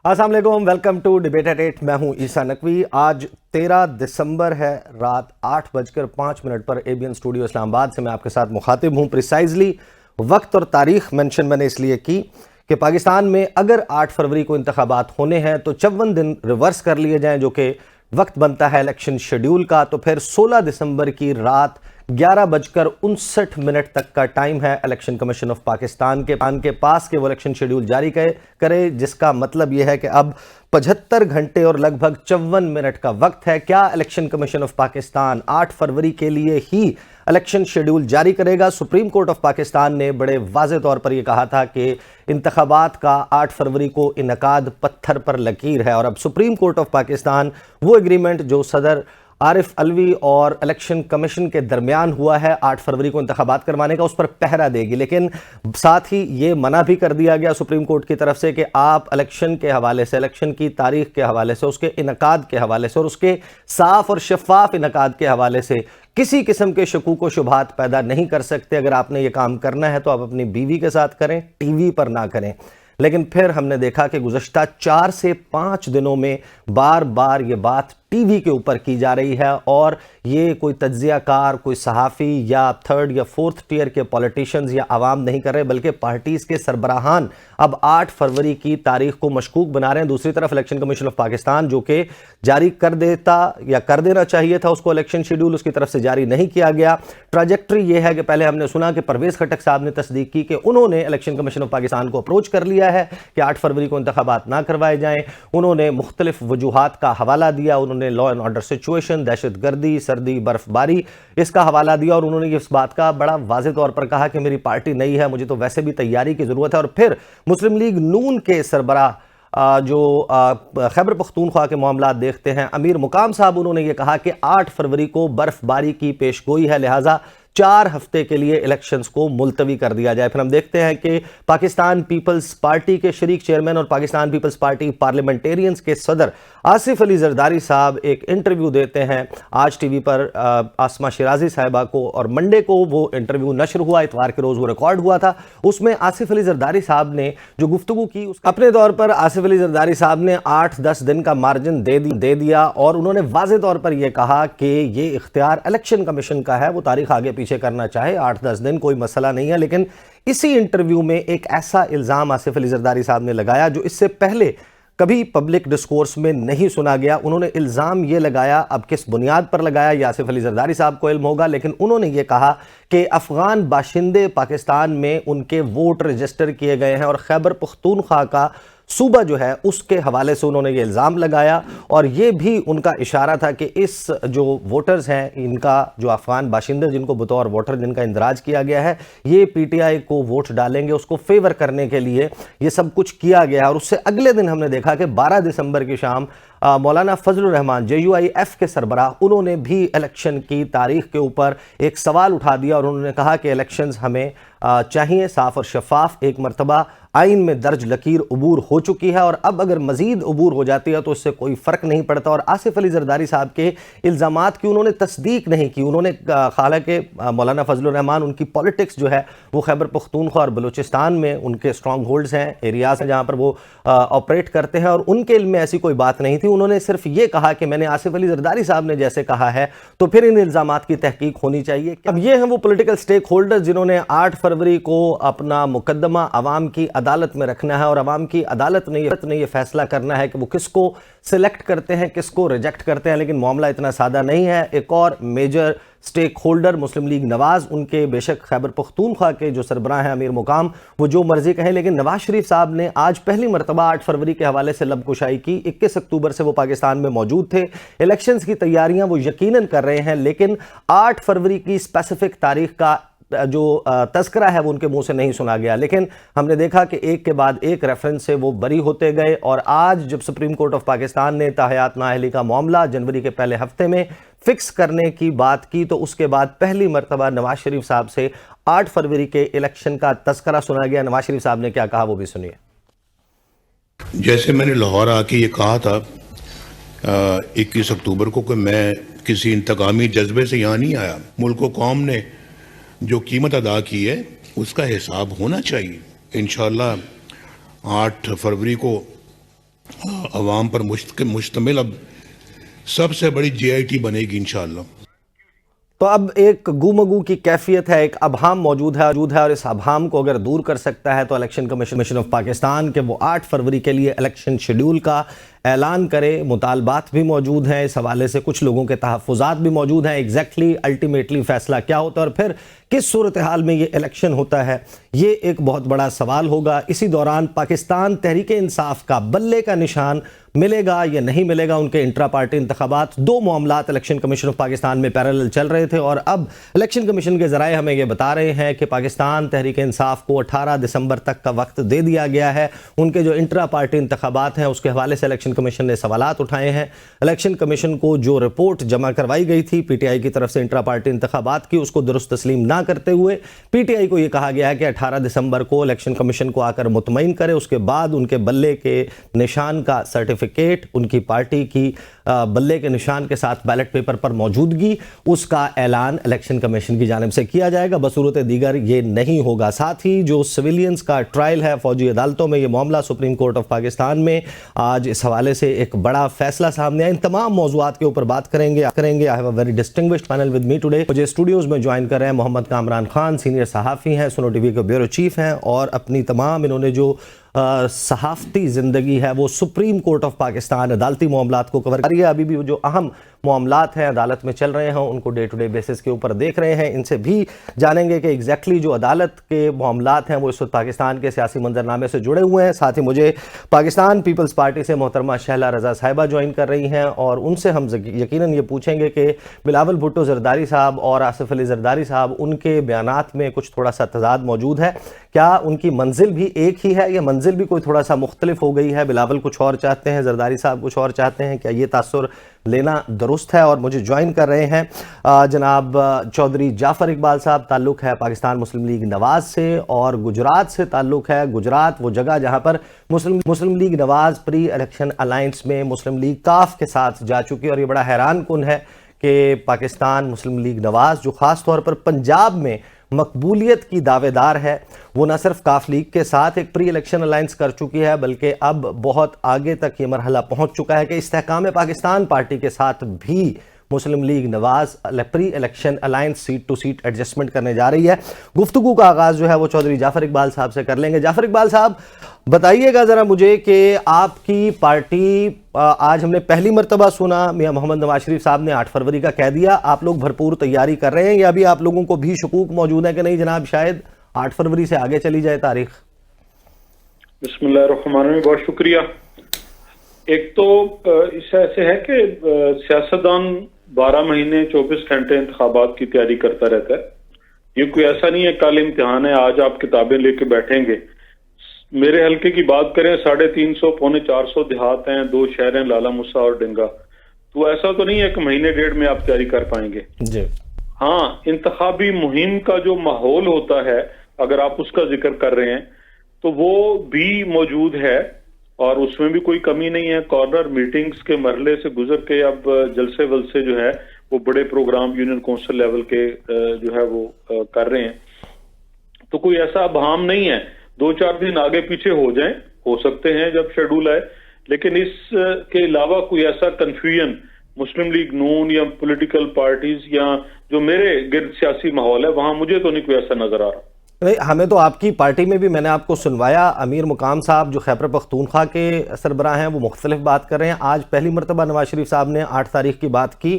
अस्सलाम वालेकुम, welcome to debate eight 8। मैं हूं ईसा नकवी। आज 13 दिसंबर है, रात 8:05 पर एबीएन स्टूडियो इस्लामाबाद से मैं आपके साथ मुखातिब हूं। प्रिसाइजली वक्त और तारीख मेंशन मैंने इसलिए की कि पाकिस्तान में अगर 8 फरवरी को इंतखाबात होने हैं तो 54 दिन रिवर्स कर लिए जाएं, जो कि वक्त बनता है इलेक्शन शेड्यूल का। तो फिर 16 दिसंबर की रात 11:59 तक का टाइम है इलेक्शन कमीशन ऑफ पाकिस्तान के पास कि वो इलेक्शन शेड्यूल जारी करे, जिसका मतलब यह है कि अब 75 घंटे और लगभग 54 मिनट का वक्त है। क्या इलेक्शन कमीशन ऑफ पाकिस्तान 8 फरवरी के लिए ही इलेक्शन शेड्यूल जारी करेगा? सुप्रीम कोर्ट ऑफ पाकिस्तान ने बड़े वाज़े तौर पर यह कहा था कि इंतखाबात का 8 फरवरी को इनकाद पत्थर पर लकीर है, और अब सुप्रीम कोर्ट ऑफ पाकिस्तान वो एग्रीमेंट जो सदर आरिफ अलवी और इलेक्शन कमीशन के दरमियान हुआ है 8 फरवरी को इंतखाबात करवाने का, उस पर पहरा देगी। लेकिन साथ ही ये मना भी कर दिया गया सुप्रीम कोर्ट की तरफ से कि आप इलेक्शन के हवाले से, इलेक्शन की तारीख के हवाले से, उसके इनकाद के हवाले से और उसके साफ और शफाफ इनकाद के हवाले से किसी किस्म के शकूक व शुबहात पैदा नहीं कर सकते। अगर आपने ये काम करना है तो आप अपनी बीवी के साथ करें, टीवी पर ना करें। लेकिन फिर हमने देखा कि गुज़श्ता 4 से 5 दिनों में बार बार ये बात टीवी के ऊपर की जा रही है, और ये कोई तज्जियाकार, कोई सहाफ़ी या थर्ड या फोर्थ टियर के पॉलिटिशियंस या आवाम नहीं कर रहे, बल्कि पार्टीज़ के सरबराहान अब 8 फरवरी की तारीख को मशकूक बना रहे हैं। दूसरी तरफ इलेक्शन कमीशन ऑफ पाकिस्तान, जो कि जारी कर देता या कर देना चाहिए था उसको इलेक्शन शेड्यूल, उसकी तरफ से जारी नहीं किया गया। ट्रैजेक्टरी ये है कि पहले हमने सुना कि परवेज़ खटक साहब ने तस्दीक की कि उन्होंने इलेक्शन कमीशन ऑफ पाकिस्तान को अप्रोच कर लिया है कि 8 फरवरी को इंतखाबात ना करवाए जाएं। उन्होंने मुख्तलिफ वजूहात का हवाला दिया, उन्होंने लॉ एंड ऑर्डर सिचुएशन, दहशत गर्दी, सर्दी, बर्फबारी, इसका हवाला दिया, और उन्होंने इस बात का बड़ा वाज़े तौर पर कहा कि मेरी पार्टी नई है, मुझे तो वैसे भी तैयारी की ज़रूरत है। और फिर मुस्लिम लीग नून के सरबराह जो खैबर पख्तूनख्वा के मामलात देखते हैं, अमीर मुकाम साहब, उन्होंने ये कहा कि 8 फरवरी को बर्फबारी की पेशगोई है, लिहाजा 4 हफ्ते के लिए इलेक्शंस को मुलतवी कर दिया जाए। फिर हम देखते हैं कि पाकिस्तान पीपल्स पार्टी के शरीक चेयरमैन और पाकिस्तान पीपल्स पार्टी पार्लियामेंटेरियंस के सदर आसिफ अली जरदारी साहब एक इंटरव्यू देते हैं आज टीवी पर आसमा शिराजी साहिबा को, और मंडे को वो इंटरव्यू नशर हुआ, इतवार के रोज़ वो रिकॉर्ड हुआ था। उसमें आसिफ अली जरदारी साहब ने जो गुफ्तगू की, अपने तौर पर आसिफ अली जरदारी साहब ने 8-10 दिन का मार्जिन दे दिया, और उन्होंने वाज़े तौर पर यह कहा कि ये इख्तियार इलेक्शन कमीशन का है, वो तारीख आगे पीछे करना चाहे, 8-10 दिन कोई मसला नहीं है। लेकिन इसी इंटरव्यू में एक ऐसा इल्ज़ाम आसिफ अली जरदारी साहब ने लगाया जो इससे पहले कभी पब्लिक डिस्कोर्स में नहीं सुना गया। उन्होंने इल्ज़ाम ये लगाया, अब किस बुनियाद पर लगाया ये आसिफ अली जरदारी साहब को इल्म होगा, लेकिन उन्होंने ये कहा कि अफ़गान बाशिंदे पाकिस्तान में उनके वोट रजिस्टर किए गए हैं, और खैबर पख्तूनख्वा का सूबा जो है उसके हवाले से उन्होंने ये इल्ज़ाम लगाया। और ये भी उनका इशारा था कि इस जो वोटर्स हैं, इनका जो अफ़गान बाशिंदे जिनको बतौर वोटर जिनका इंदराज किया गया है, ये पीटीआई को वोट डालेंगे, उसको फेवर करने के लिए ये सब कुछ किया गया। और उससे अगले दिन हमने देखा कि 12 दिसंबर की शाम मौलाना फजलुर रहमान JUIF के सरबराह, उन्होंने भी इलेक्शन की तारीख के ऊपर एक सवाल उठा दिया, और उन्होंने कहा कि इलेक्शंस हमें चाहिए साफ और शफाफ। एक मरतबा आइन में दर्ज लकीर अबूर हो चुकी है, और अब अगर मजीद अबूर हो जाती है तो इससे कोई फ़र्क नहीं पड़ता। और आसिफ अली जरदारी साहब के इल्ज़ामात की उन्होंने तस्दीक नहीं की। उन्होंने हालांकि मौलाना फजलुर रहमान, उनकी पॉलिटिक्स जो है वो खैबर पख्तूनख्वा और बलूचिस्तान में उनके स्ट्रॉन्ग होल्ड्स हैं, एरियाज हैं जहाँ पर वो ऑपरेट करते हैं, और उनके इल्म में ऐसी कोई बात नहीं थी। उन्होंने सिर्फ ये कहा कि मैंने आसिफ अली जरदारी साहब ने जैसे कहा है तो फिर इन इल्ज़ामात की तहकीक होनी चाहिए। अब ये हैं वो पॉलिटिकल स्टेक होल्डर्स जिन्होंने 8 फरवरी को अपना मुकदमा अवाम की अदालत में रखना है, और अवाम की अदालत ने ये फैसला करना है कि वो किसको सिलेक्ट करते हैं, किसको रिजेक्ट करते हैं। लेकिन मामला इतना सादा नहीं है। एक और मेजर स्टेक होल्डर मुस्लिम लीग नवाज, उनके बेशक खैबर पख्तूनख्वा के जो सरबराह हैं अमीर मुकाम, वो जो मर्जी कहें, लेकिन नवाज शरीफ साहब ने आज पहली मरतबा 8 फरवरी के हवाले से लबकुशाई की। 21 अक्टूबर से वो पाकिस्तान में मौजूद थे, इलेक्शंस की तैयारियां वो यकीनन कर रहे हैं, लेकिन 8 फरवरी की स्पेसिफिक तारीख का जो तस्करा है वो उनके मुंह से नहीं सुना गया। लेकिन हमने देखा कि एक के बाद एक रेफरेंस से वो बरी होते गए, और आज जब सुप्रीम कोर्ट ऑफ पाकिस्तान ने ताहयात नाअहली का मामला जनवरी के पहले हफ्ते में फिक्स करने की बात की, तो उसके बाद पहली मरतबा नवाज शरीफ साहब से 8 फरवरी के इलेक्शन का तस्करा सुना गया। नवाज शरीफ साहब ने क्या कहा वो भी सुनिए। जैसे मैंने लाहौर आके ये कहा था 21 अक्टूबर को कि मैं किसी इंतकामी जज्बे से यहाँ नहीं आया, मुल्क व कौम ने जो कीमत अदा की है उसका हिसाब होना चाहिए। इंशाअल्लाह 8 फरवरी को अवाम पर मुश्तमिल अब सबसे बड़ी JIT बनेगी इंशाअल्लाह। तो अब एक गुमगू की कैफियत है, एक अभाम मौजूद है और इस अभाम को अगर दूर कर सकता है तो इलेक्शन कमीशन ऑफ पाकिस्तान के वो 8 फरवरी के लिए इलेक्शन शेड्यूल का ऐलान करे। मुतालबात भी मौजूद हैं, इस हवाले से कुछ लोगों के तहफ़्फ़ुज़ात भी मौजूद हैं। एग्जैक्टली अल्टीमेटली फ़ैसला क्या होता है और फिर किस सूरत हाल में ये इलेक्शन होता है, ये एक बहुत बड़ा सवाल होगा। इसी दौरान पाकिस्तान तहरीक इंसाफ का बल्ले का निशान मिलेगा या नहीं मिलेगा उनके इंट्रा पार्टी इंतखाबात। दो मामलात इलेक्शन कमीशन ऑफ पाकिस्तान में पैरेलल चल रहे थे और अब इलेक्शन कमीशन के ज़राए हमें ये बता रहे हैं कि पाकिस्तान तहरीक इंसाफ को 18 दिसंबर तक का वक्त दे दिया गया है। उनके जो इंट्रा पार्टी इंतखाबात हैं उसके हवाले से इलेक्शन कमीशन ने सवालात उठाए हैं। इलेक्शन कमीशन को जो रिपोर्ट जमा करवाई गई थी PTI की तरफ से इंट्रा पार्टी इंतखाबात की, उसको दुरुस्त तस्लीम ना करते हुए PTI को यह कहा गया है कि 18 दिसंबर को इलेक्शन कमीशन को आकर मुतमईन करे, उसके बाद उनके बल्ले के निशान का सर्टिफिकेट, उनकी पार्टी की बल्ले के निशान के साथ बैलेट पेपर पर मौजूदगी, उसका ऐलान इलेक्शन कमीशन की जानिब से किया जाएगा। बसूरत दीगर ये नहीं होगा। साथ ही जो सिविलियंस का ट्रायल है फौजी अदालतों में, ये मामला सुप्रीम कोर्ट ऑफ पाकिस्तान में आज इस हवाले से एक बड़ा फैसला सामने आया। इन तमाम मौज़ूआत के ऊपर बात करेंगे। I have a very distinguished panel with me today. मुझे स्टूडियोज में ज्वाइन कर रहे हैं मोहम्मद कामरान खान, सीनियर सहाफ़ी हैं, सुनो टीवी के ब्यूरो चीफ हैं और अपनी तमाम इन्होंने जो सहाफ़ती ज़िंदगी है वो सुप्रीम कोर्ट ऑफ पाकिस्तान अदालती मामलात को कवर करिए। अभी भी जो अहम मामलात हैं अदालत में चल रहे हैं उनको डे टू डे बेसिस के ऊपर देख रहे हैं। इनसे भी जानेंगे कि एग्जैक्टली जो अदालत के मामलात हैं वो इस वक्त पाकिस्तान के सियासी मंजरनामे से जुड़े हुए हैं। साथ ही मुझे पाकिस्तान पीपल्स पार्टी से मोहतरमा शहला रज़ा साहिबा ज्वाइन कर रही हैं और उनसे हम यकीनन ये पूछेंगे कि बिलावल भुट्टो ज़रदारी साहब और आसिफ अली ज़रदारी साहब, उनके बयानात में कुछ थोड़ा सा तजाद मौजूद है। क्या उनकी मंजिल भी एक ही है या मंजिल भी कोई थोड़ा सा मुख्तलिफ हो गई है? बिलावल कुछ और चाहते हैं, ज़रदारी साहब कुछ और चाहते हैं। क्या ये तासुर लेना दुरुस्त है? और मुझे ज्वाइन कर रहे हैं जनाब चौधरी जाफ़र इकबाल साहब, ताल्लुक़ है पाकिस्तान मुस्लिम लीग नवाज़ से और गुजरात से ताल्लुक़ है। गुजरात वो जगह जहाँ पर मुस्लिम लीग नवाज़ प्री इलेक्शन अलायंस में मुस्लिम लीग काफ के साथ जा चुकी है और ये बड़ा हैरान कुन है कि पाकिस्तान मुस्लिम लीग नवाज़ जो ख़ास तौर पर पंजाब में मकबूलियत की दावेदार है, वो न सिर्फ काफ लीग के साथ एक प्री इलेक्शन अलायंस कर चुकी है बल्कि अब बहुत आगे तक ये मरहला पहुंच चुका है कि इस्तेहकाम पाकिस्तान पार्टी के साथ भी Muslim League Nawaz pre election alliance seat to seat adjustment करने जा रही है। गुफ्तगू का आगाज़ जो है वो चौधरी जाफ़र इकबाल साहब से कर लेंगे। जाफ़र इकबाल साहब, बताइएगा ज़रा मुझे कि आपकी पार्टी, आज हमने पहली मरतबा सुना मियां मोहम्मद नवाज शरीफ साहब ने 8 फरवरी का कह दिया, आप लोग भरपूर तैयारी कर रहे हैं या अभी आप लोगों को भी शकूक मौजूद है कि नहीं जनाब शायद 8 फरवरी से आगे चली जाए तारीख? बिस्मिल्लाहिर्रहमानिर्रहीम, बहुत शुक्रिया। एक तो इस ऐसे है कि सियासतदान 12 महीने 24 घंटे इंतखाबात की तैयारी करता रहता है। ये कोई ऐसा नहीं है कल इम्तिहान है आज आप किताबें लेके बैठेंगे। मेरे हल्के की बात करें 350 पौने 400 देहात हैं, 2 शहर हैं, लाला मुसा और डिंगा। तो ऐसा तो नहीं है कि महीने डेढ़ में आप तैयारी कर पाएंगे जी। हाँ, इंतखाबी मुहिम का जो माहौल होता है अगर आप उसका जिक्र कर रहे हैं तो वो भी मौजूद है और उसमें भी कोई कमी नहीं है। कॉर्नर मीटिंग्स के मरहले से गुजर के अब जलसे वलसे जो है वो बड़े प्रोग्राम यूनियन काउंसिल लेवल के जो है वो कर रहे हैं। तो कोई ऐसा अभाम नहीं है, 2-4 दिन आगे पीछे हो सकते हैं जब शेड्यूल आए, लेकिन इसके अलावा कोई ऐसा कंफ्यूजन मुस्लिम लीग नून या पॉलिटिकल पार्टीज या जो मेरे गिर्द सियासी माहौल है वहां मुझे तो नहीं कोई ऐसा नजर आ रहा। नहीं, हमें तो आपकी पार्टी में भी मैंने आपको सुनवाया, अमीर मुकाम साहब जो खैबर पख्तूनख्वा के सरबराह हैं वो मुख्तलिफ बात कर रहे हैं। आज पहली मरतबा नवाज शरीफ साहब ने 8 तारीख की बात की।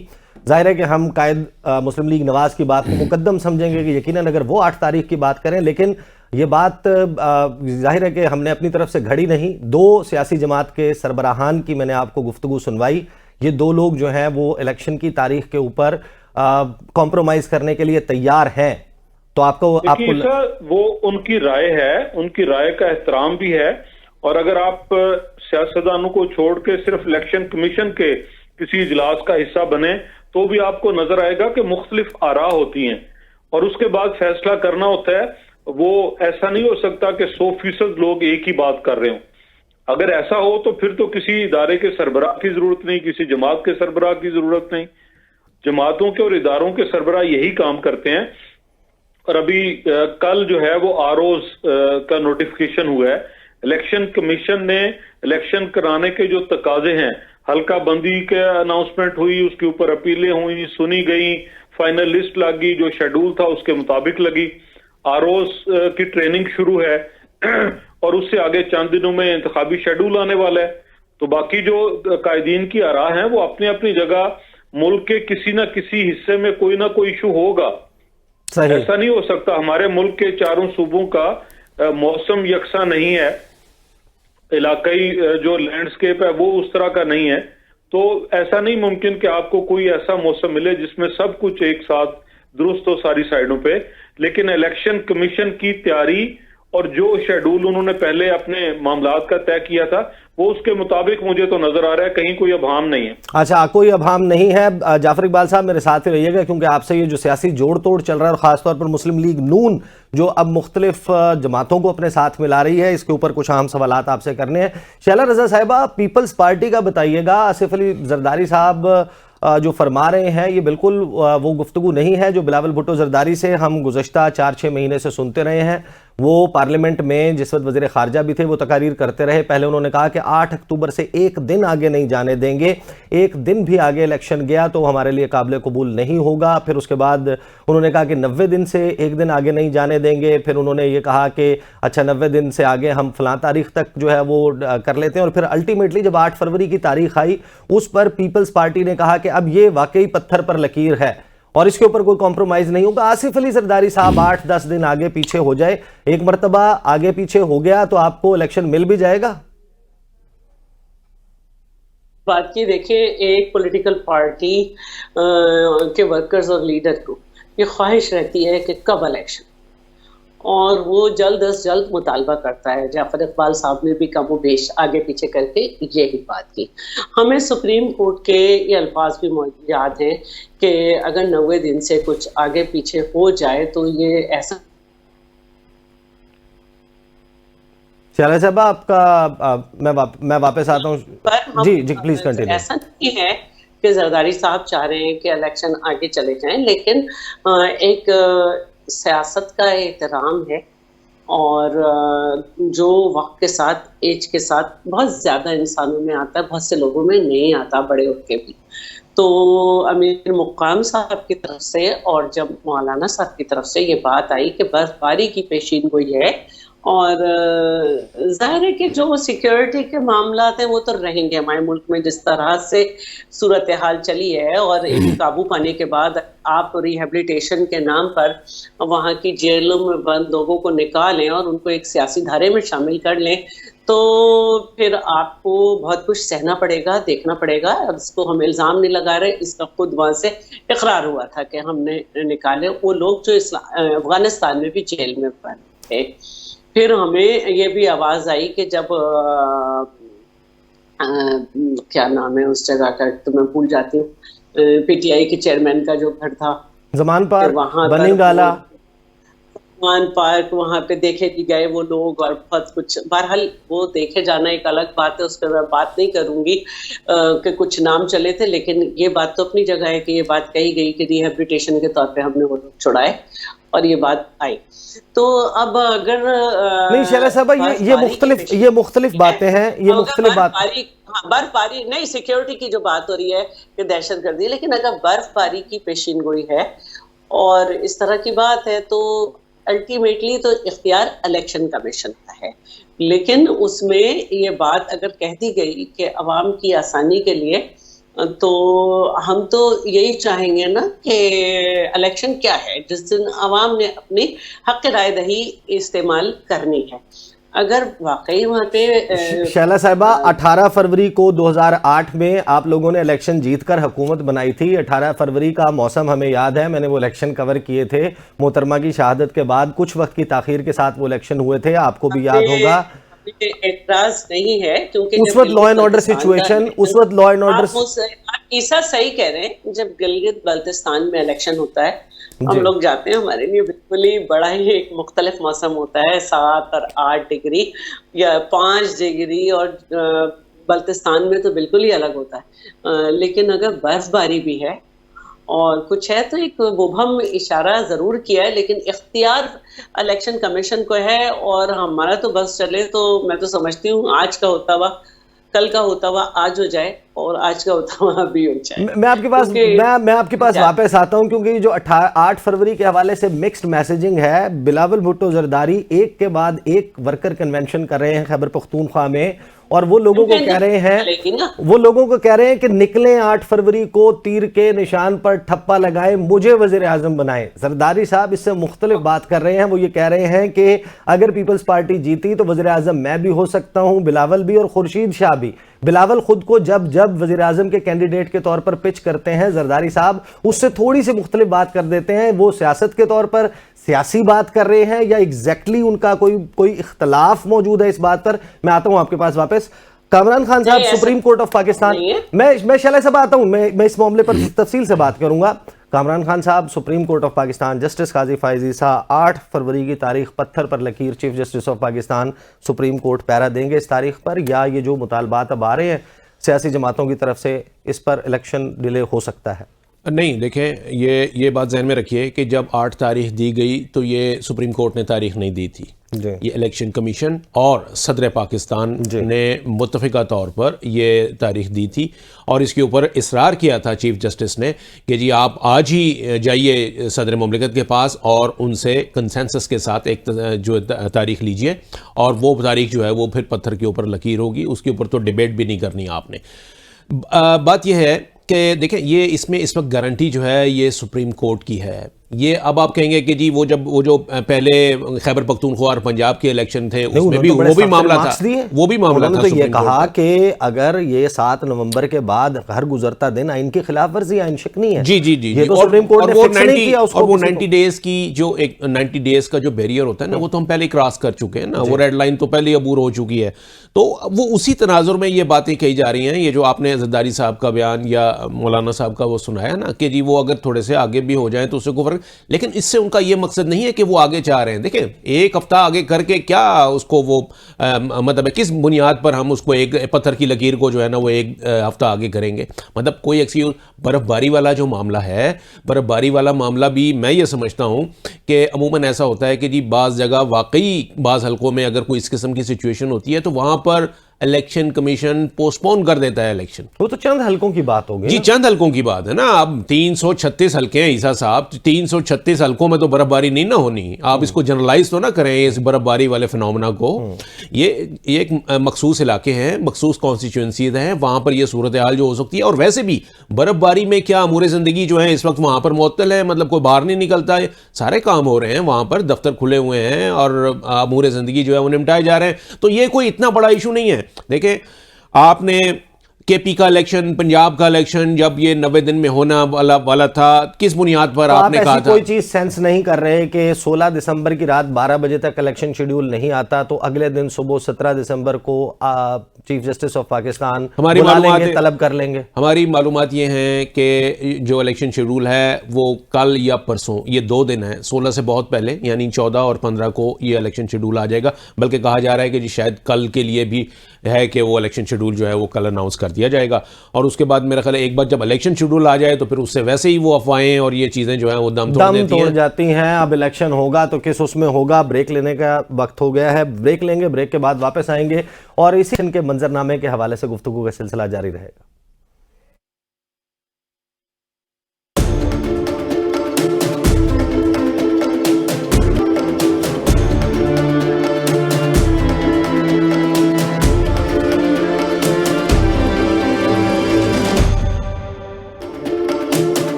जाहिर है कि हम कायद मुस्लिम लीग नवाज की बात को मुकद्दम समझेंगे कि यकीनन अगर वो 8 तारीख की बात करें, लेकिन ये बात जाहिर है कि हमने अपनी तरफ से घड़ी नहीं। 2 सियासी जमात के सरबराहान की मैंने आपको गुफ्तगू सुनवाई। ये 2 लोग जो हैं वो इलेक्शन की तारीख के ऊपर कॉम्प्रोमाइज करने के लिए तैयार हैं। तो आपको वो उनकी राय है, उनकी राय का एहतराम भी है। और अगर आप सियासतदानों को छोड़ के सिर्फ इलेक्शन कमीशन के किसी इजलास का हिस्सा बने तो भी आपको नजर आएगा कि मुख्तलिफ आरा होती हैं और उसके बाद फैसला करना होता है। वो ऐसा नहीं हो सकता कि 100% लोग एक ही बात कर रहे हो। अगर ऐसा हो तो फिर तो किसी इदारे के सरबराह की जरूरत नहीं, किसी जमात के सरबराह की जरूरत नहीं। जमातों के और इदारों के सरबराह यही काम करते हैं। और अभी कल जो है वो आरओज का नोटिफिकेशन हुआ है इलेक्शन कमीशन ने इलेक्शन कराने के जो तकाजे हैं, हल्का बंदी के अनाउंसमेंट हुई, उसके ऊपर अपीलें हुई, सुनी गई, फाइनल लिस्ट लगी, जो शेड्यूल था उसके मुताबिक लगी, आरओस की ट्रेनिंग शुरू है और उससे आगे चंद दिनों में इंतखाबी शेड्यूल आने वाला है। तो बाकी जो कायदीन की आरा हैं वो अपनी अपनी जगह, मुल्क के किसी ना किसी हिस्से में कोई ना कोई इशू होगा। ऐसा नहीं हो सकता, हमारे मुल्क के चारों सूबों का मौसम यकसा नहीं है, इलाकाई जो लैंडस्केप है वो उस तरह का नहीं है। तो ऐसा नहीं मुमकिन कि आपको कोई ऐसा मौसम मिले जिसमें सब कुछ एक साथ दुरुस्त हो सारी साइडों पे। लेकिन इलेक्शन कमीशन की तैयारी और जो शेड्यूल उन्होंने पहले अपने मामलात का तय किया था वो उसके मुताबिक मुझे तो नजर आ रहा है, कहीं कोई अभाम नहीं है। अच्छा, कोई अभाम नहीं है। जाफर इकबाल साहब मेरे साथ ही रहिएगा, क्योंकि आपसे ये जो सियासी जोड़ तोड़ चल रहा है और खासतौर पर मुस्लिम लीग नून जो अब मुख्तलिफ जमातों को अपने साथ मिला रही है, इसके ऊपर कुछ अहम सवालात आपसे करने हैं। शैला रजा साहिबा, पीपल्स पार्टी का बताइएगा। आसिफ अली जरदारी साहब जो फरमा रहे हैं ये बिल्कुल वो गुफ्तगू नहीं है जो बिलावल भुट्टो जरदारी से हम गुज़श्ता 4-6 महीने से सुनते रहे हैं। वो पार्लियामेंट में जिस वक्त वज़ीर ख़ारजा भी थे वो तकारीर करते रहे। पहले उन्होंने कहा कि 8 अक्टूबर से एक दिन आगे नहीं जाने देंगे, एक दिन भी आगे इलेक्शन गया तो हमारे लिए काबिल कबूल नहीं होगा। फिर उसके बाद उन्होंने कहा कि 90 दिन से एक दिन आगे नहीं जाने देंगे। फिर उन्होंने ये कहा कि अच्छा 90 दिन से आगे हम फ़लाँ तारीख तक जो है वो कर लेते हैं। और फिर अल्टीमेटली जब 8 फरवरी की तारीख आई उस पर पीपल्स पार्टी ने कहा कि अब ये वाकई पत्थर पर लकीर है और इसके ऊपर कोई कॉम्प्रोमाइज नहीं होगा। आसिफ अली जरदारी साहब 8-10 दिन आगे पीछे हो जाए, एक मर्तबा आगे पीछे हो गया तो आपको इलेक्शन मिल भी जाएगा। बात की देखिए, एक पॉलिटिकल पार्टी के वर्कर्स और लीडर को ये ख्वाहिश रहती है कि कब इलेक्शन, और वो जल्द अज जल्द मुतालबा करता है। जाफर इकबाल साहब ने भी कम बेश आगे पीछे करके यही बात की। हमें सुप्रीम कोर्ट के ये अल्फाज भी याद हैं कि अगर 90 दिन से कुछ आगे पीछे हो जाए तो ये ऐसा। शैला साहब आपका मैं वापस आता हूँ। जी प्लीज कंटिन्यू। ऐसा नहीं है कि जरदारी साहब चाह रहे हैं कि इलेक्शन आगे चले जाएं, लेकिन एक सियासत का एहतराम है और जो वक्त के साथ एज के साथ बहुत ज़्यादा इंसानों में आता है, बहुत से लोगों में नहीं आता, बड़े होकर के भी। तो अमीर मुक़ाम साहब की तरफ से और जब मौलाना साहब की तरफ से ये बात आई कि बर्फबारी की पेशीन गोई है और जाहिर है कि जो सिक्योरिटी के मामला हैं वो तो रहेंगे हमारे मुल्क में, जिस तरह से सूरत हाल चली है, और एक काबू पाने के बाद आप रिहेबिलिटेशन के नाम पर वहाँ की जेलों में बंद लोगों को निकालें और उनको एक सियासी धारे में शामिल कर लें तो फिर आपको बहुत कुछ सहना पड़ेगा, देखना पड़ेगा। और इसको हम इल्ज़ाम नहीं लगा रहे, इसका खुद वहाँ से इकरार हुआ था कि हमने निकाले वो लोग जो अफगानिस्तान में भी जेल में बंद थे। फिर हमें ये भी आवाज़ आई कि जब क्या नाम है उस जगह का, तो मैं भूल जाती हूँ, पीटीआई के चेयरमैन का जो घर था ज़मान पार्क, बनीगाला पार्क, वहाँ पे देखे कि गए वो लोग और बहुत कुछ। बहरहाल वो देखे जाना एक अलग बात है, उस पर मैं बात नहीं करूंगी कि कुछ नाम चले थे, लेकिन ये बात तो अपनी जगह है कि ये बात कही गई कि रिहेबिलिटेशन के तौर पे हमने वो लोग छुड़ाए और ये बात आई। तो अब अगर नहीं शैला साहब, ये मुख्तलिफ बातें हैं, ये मुख्तलिफ बात। बर्फबारी नहीं, सिक्योरिटी की जो बात हो रही है कि दहशतगर्दी, लेकिन अगर बर्फबारी की पेशीन गोई है और इस तरह की बात है तो अल्टीमेटली तो इख्तियार इलेक्शन कमीशन का है। लेकिन उसमें ये बात अगर कह दी गई कि अवाम की आसानी के लिए, तो हम तो यही चाहेंगे ना कि इलेक्शन क्या है, जिस दिन अवाम ने अपनी हक राय दही इस्तेमाल करनी है। अगर वाकई वहाँ पे शैला साहिबा 18 फरवरी को 2008 में आप लोगों ने इलेक्शन जीतकर हुकूमत बनाई थी। 18 फरवरी का मौसम हमें याद है, मैंने वो इलेक्शन कवर किए थे। मोहतरमा की शहादत के बाद कुछ वक्त की ताखीर के साथ वो इलेक्शन हुए थे, आपको भी याद होगा। एतराज नहीं है क्योंकि उस वक्त लॉ एंड ऑर्डर सिचुएशन, उस वक्त लॉ एंड ऑर्डर, ईसा सही कह रहे हैं। जब गिलगित बल्तिस्तान में इलेक्शन होता है हम लोग जाते हैं, हमारे लिए बिल्कुल ही बड़ा ही एक मुख्तलिफ मौसम होता है, 7 और 8 डिग्री या 5 डिग्री, और बल्तिस्तान में तो बिल्कुल ही अलग होता है। लेकिन अगर बर्फबारी भी है और कुछ है तो एक मुबहम इशारा जरूर किया है, लेकिन इख्तियार इलेक्शन कमीशन को है। और हमारा तो बस चले तो मैं तो समझती हूँ आज का होता हुआ कल का होता हुआ आज हो जाए और आज का होता हुआ अभी हो जाए। मैं आपके पास वापस आता हूं, क्योंकि जो 8 फरवरी के हवाले से मिक्स्ड मैसेजिंग है। बिलावल भुट्टो जरदारी एक के बाद एक वर्कर कन्वेंशन कर रहे हैं खैबर पख्तूनख्वा में, और वो लोगों को कह रहे हैं कि निकलें 8 फरवरी को तीर के निशान पर ठप्पा लगाएं, मुझे वजीर आजम बनाएं। जरदारी साहब इससे मुख्तलिफ बात कर रहे हैं। वो ये कह रहे हैं कि अगर पीपल्स पार्टी जीती तो वजीर आजम मैं भी हो सकता हूं, बिलावल भी और खुर्शीद शाह भी। बिलावल खुद को जब जब वजीर आजम के कैंडिडेट के तौर पर पिच करते हैं, जरदारी साहब उससे थोड़ी सी मुख्तलिफ बात कर देते हैं। वो सियासत के तौर पर सियासी बात कर रहे हैं या एग्जैक्टली उनका कोई इख्तलाफ मौजूद है इस बात पर? मैं आता हूं आपके पास वापस। कामरान खान साहब, सुप्रीम कोर्ट ऑफ पाकिस्तान, मैं शैला से बात हूं, मैं इस मामले पर तफसील से बात करूंगा। कामरान खान साहब, Supreme Court of Pakistan, justice Qazi Faez साहब 8 फरवरी की तारीख पत्थर पर लकीर, chief justice of Pakistan Supreme Court पैरा देंगे इस तारीख पर, या ये जो मुतालबात अब आ रहे हैं सियासी जमातों की तरफ से, इस पर इलेक्शन डिले हो सकता है? नहीं, देखें, ये बात ज़हन में रखिए कि जब 8 तारीख दी गई तो ये सुप्रीम कोर्ट ने तारीख नहीं दी थी। ये इलेक्शन कमीशन और सदर पाकिस्तान ने मुत्तफ़िका तौर पर ये तारीख दी थी, और इसके ऊपर इसरार किया था चीफ जस्टिस ने कि जी आप आज ही जाइए सदर मुमलिकत के पास और उनसे कंसेंसस के साथ एक जो तारीख लीजिए, और वो तारीख जो है वो फिर पत्थर के ऊपर लकीर होगी, उसके ऊपर तो डिबेट भी नहीं करनी आपने। बात यह है कि देखें, ये इसमें इस वक्त गारंटी जो है ये सुप्रीम कोर्ट की है। ये अब आप कहेंगे कि जी वो जो पहले खैबर पख्तूनख्वा और पंजाब के इलेक्शन थे उसमें भी वो भी मामला था, तो ये कहा कि अगर ये 7 नवंबर के बाद हर गुजरता दिन आइन की खिलाफ वर्जी, आइन शिकनी है। जी जी जी, ये तो सुप्रीम कोर्ट ने फिक्स नहीं किया उसको। और वो 90 डेज की जो एक 90 डेज का जो बैरियर होता है ना, वो तो हम पहले क्रॉस कर चुके हैं ना, वो रेड लाइन तो पहले अबूर हो चुकी है। तो वो उसी तनाजुर में ये बातें कही जा रही हैं। ये जो आपने जरदारी साहब का बयान या मौलाना साहब का वो सुनाया ना कि जी वो अगर थोड़े से आगे भी हो जाए तो उससे कोई फर्क, लेकिन इससे उनका ये मकसद नहीं है कि वो आगे चाह रहे हैं। देखें, एक हफ्ता आगे करके क्या उसको वो मतलब किस बुनियाद पर हम उसको एक पत्थर की लकीर को जो है ना वो एक हफ्ता आगे करेंगे? मतलब कोई एक्सक्यूज। बर्फबारी वाला जो मामला है, बर्फबारी वाला मामला भी मैं ये समझता हूँ कि अमूमन ऐसा होता है कि जी बाज़ जगह वाकई बाज़ हलकों में अगर कोई इस किस्म की सिचुएशन होती है तो वहाँ पर इलेक्शन कमीशन पोस्टपोन कर देता है इलेक्शन। वो तो चंद हलकों की बात होगी जी, चंद हलकों की बात है ना। अब 336 हलके हैं ईसा साहब, 336 हलकों में तो बर्फबारी नहीं ना होनी। आप इसको जनरलाइज तो ना करें इस बर्फबारी वाले फिनोमेना को। ये एक मखसूस इलाके हैं, मखसूस कॉन्स्टिट्यूएंसीज हैं, वहां पर यह सूरत हाल जो हो सकती है। और वैसे भी बर्फबारी में क्या अमूर जिंदगी जो है इस वक्त वहां पर मुअत्तल है, मतलब कोई बाहर नहीं निकलता है, सारे काम हो रहे हैं वहां पर, दफ्तर खुले हुए हैं और अमूर जिंदगी जो है वो निपटाए जा रहे हैं। तो ये कोई इतना बड़ा इशू नहीं है। देखें, आपने केपी का इलेक्शन, पंजाब का इलेक्शन जब ये 90 दिन में होना वाला था, किस बुनियाद पर तो आपने कहा था? कोई चीज सेंस नहीं कर रहे कि 16 दिसंबर की रात 12 बजे तक इलेक्शन शेड्यूल नहीं आता तो अगले दिन सुबह 17 दिसंबर को चीफ जस्टिस ऑफ पाकिस्तान हमारी मालूमात तलब कर लेंगे? हमारी मालूमात ये है कि जो इलेक्शन शेड्यूल है वो कल या परसों, ये 2 दिन है, 16 से बहुत पहले यानी 14 और 15 को ये इलेक्शन शेड्यूल आ जाएगा। बल्कि कहा जा रहा है कि जी शायद कल के लिए भी है कि वो इलेक्शन शेड्यूल जो है वो कल अनाउंस कर दिया जाएगा। और उसके बाद मेरा ख्याल है एक बार जब इलेक्शन शेड्यूल आ जाए तो फिर उससे वैसे ही वो अफवाहें और ये चीज़ें जो हैं वो दम तोड़ जाती हैं। अब इलेक्शन होगा तो किस उसमें होगा? ब्रेक लेने का वक्त हो गया है, ब्रेक लेंगे, ब्रेक के बाद वापस आएंगे और इसी के मंजरनामे के हवाले से गुफ्तगू का सिलसिला जारी रहेगा।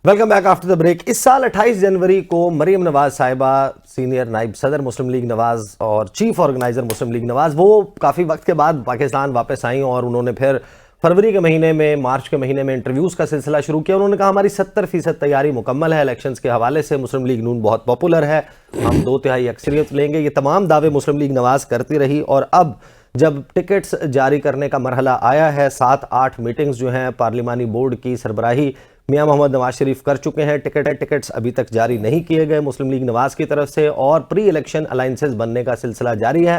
Welcome back after the break. इस साल 28 जनवरी को मरीम नवाज साहिबा, सीनियर नाइब सदर मुस्लिम लीग नवाज और चीफ ऑर्गेनाइजर मुस्लिम लीग नवाज, वो काफ़ी वक्त के बाद पाकिस्तान वापस आई और उन्होंने फिर फरवरी के महीने में, मार्च के महीने में इंटरव्यूज़ का सिलसिला शुरू किया। उन्होंने कहा हमारी 70% तैयारी मुकम्मल है इलेक्शंस के हवाले से, मुस्लिम लीग नून बहुत पॉपुलर है, हम 2/3 अक्सरियत लेंगे। ये तमाम दावे मुस्लिम लीग नवाज करती रही और अब जब टिकट्स जारी करने का मरहला आया है, 7-8 मीटिंग्स जो हैं पार्लिमानी बोर्ड की सरबराही मियां मोहम्मद नवाज शरीफ कर चुके हैं। टिकट्स अभी तक जारी नहीं किए गए मुस्लिम लीग नवाज की तरफ से और प्री इलेक्शन अलायंसेस बनने का सिलसिला जारी है।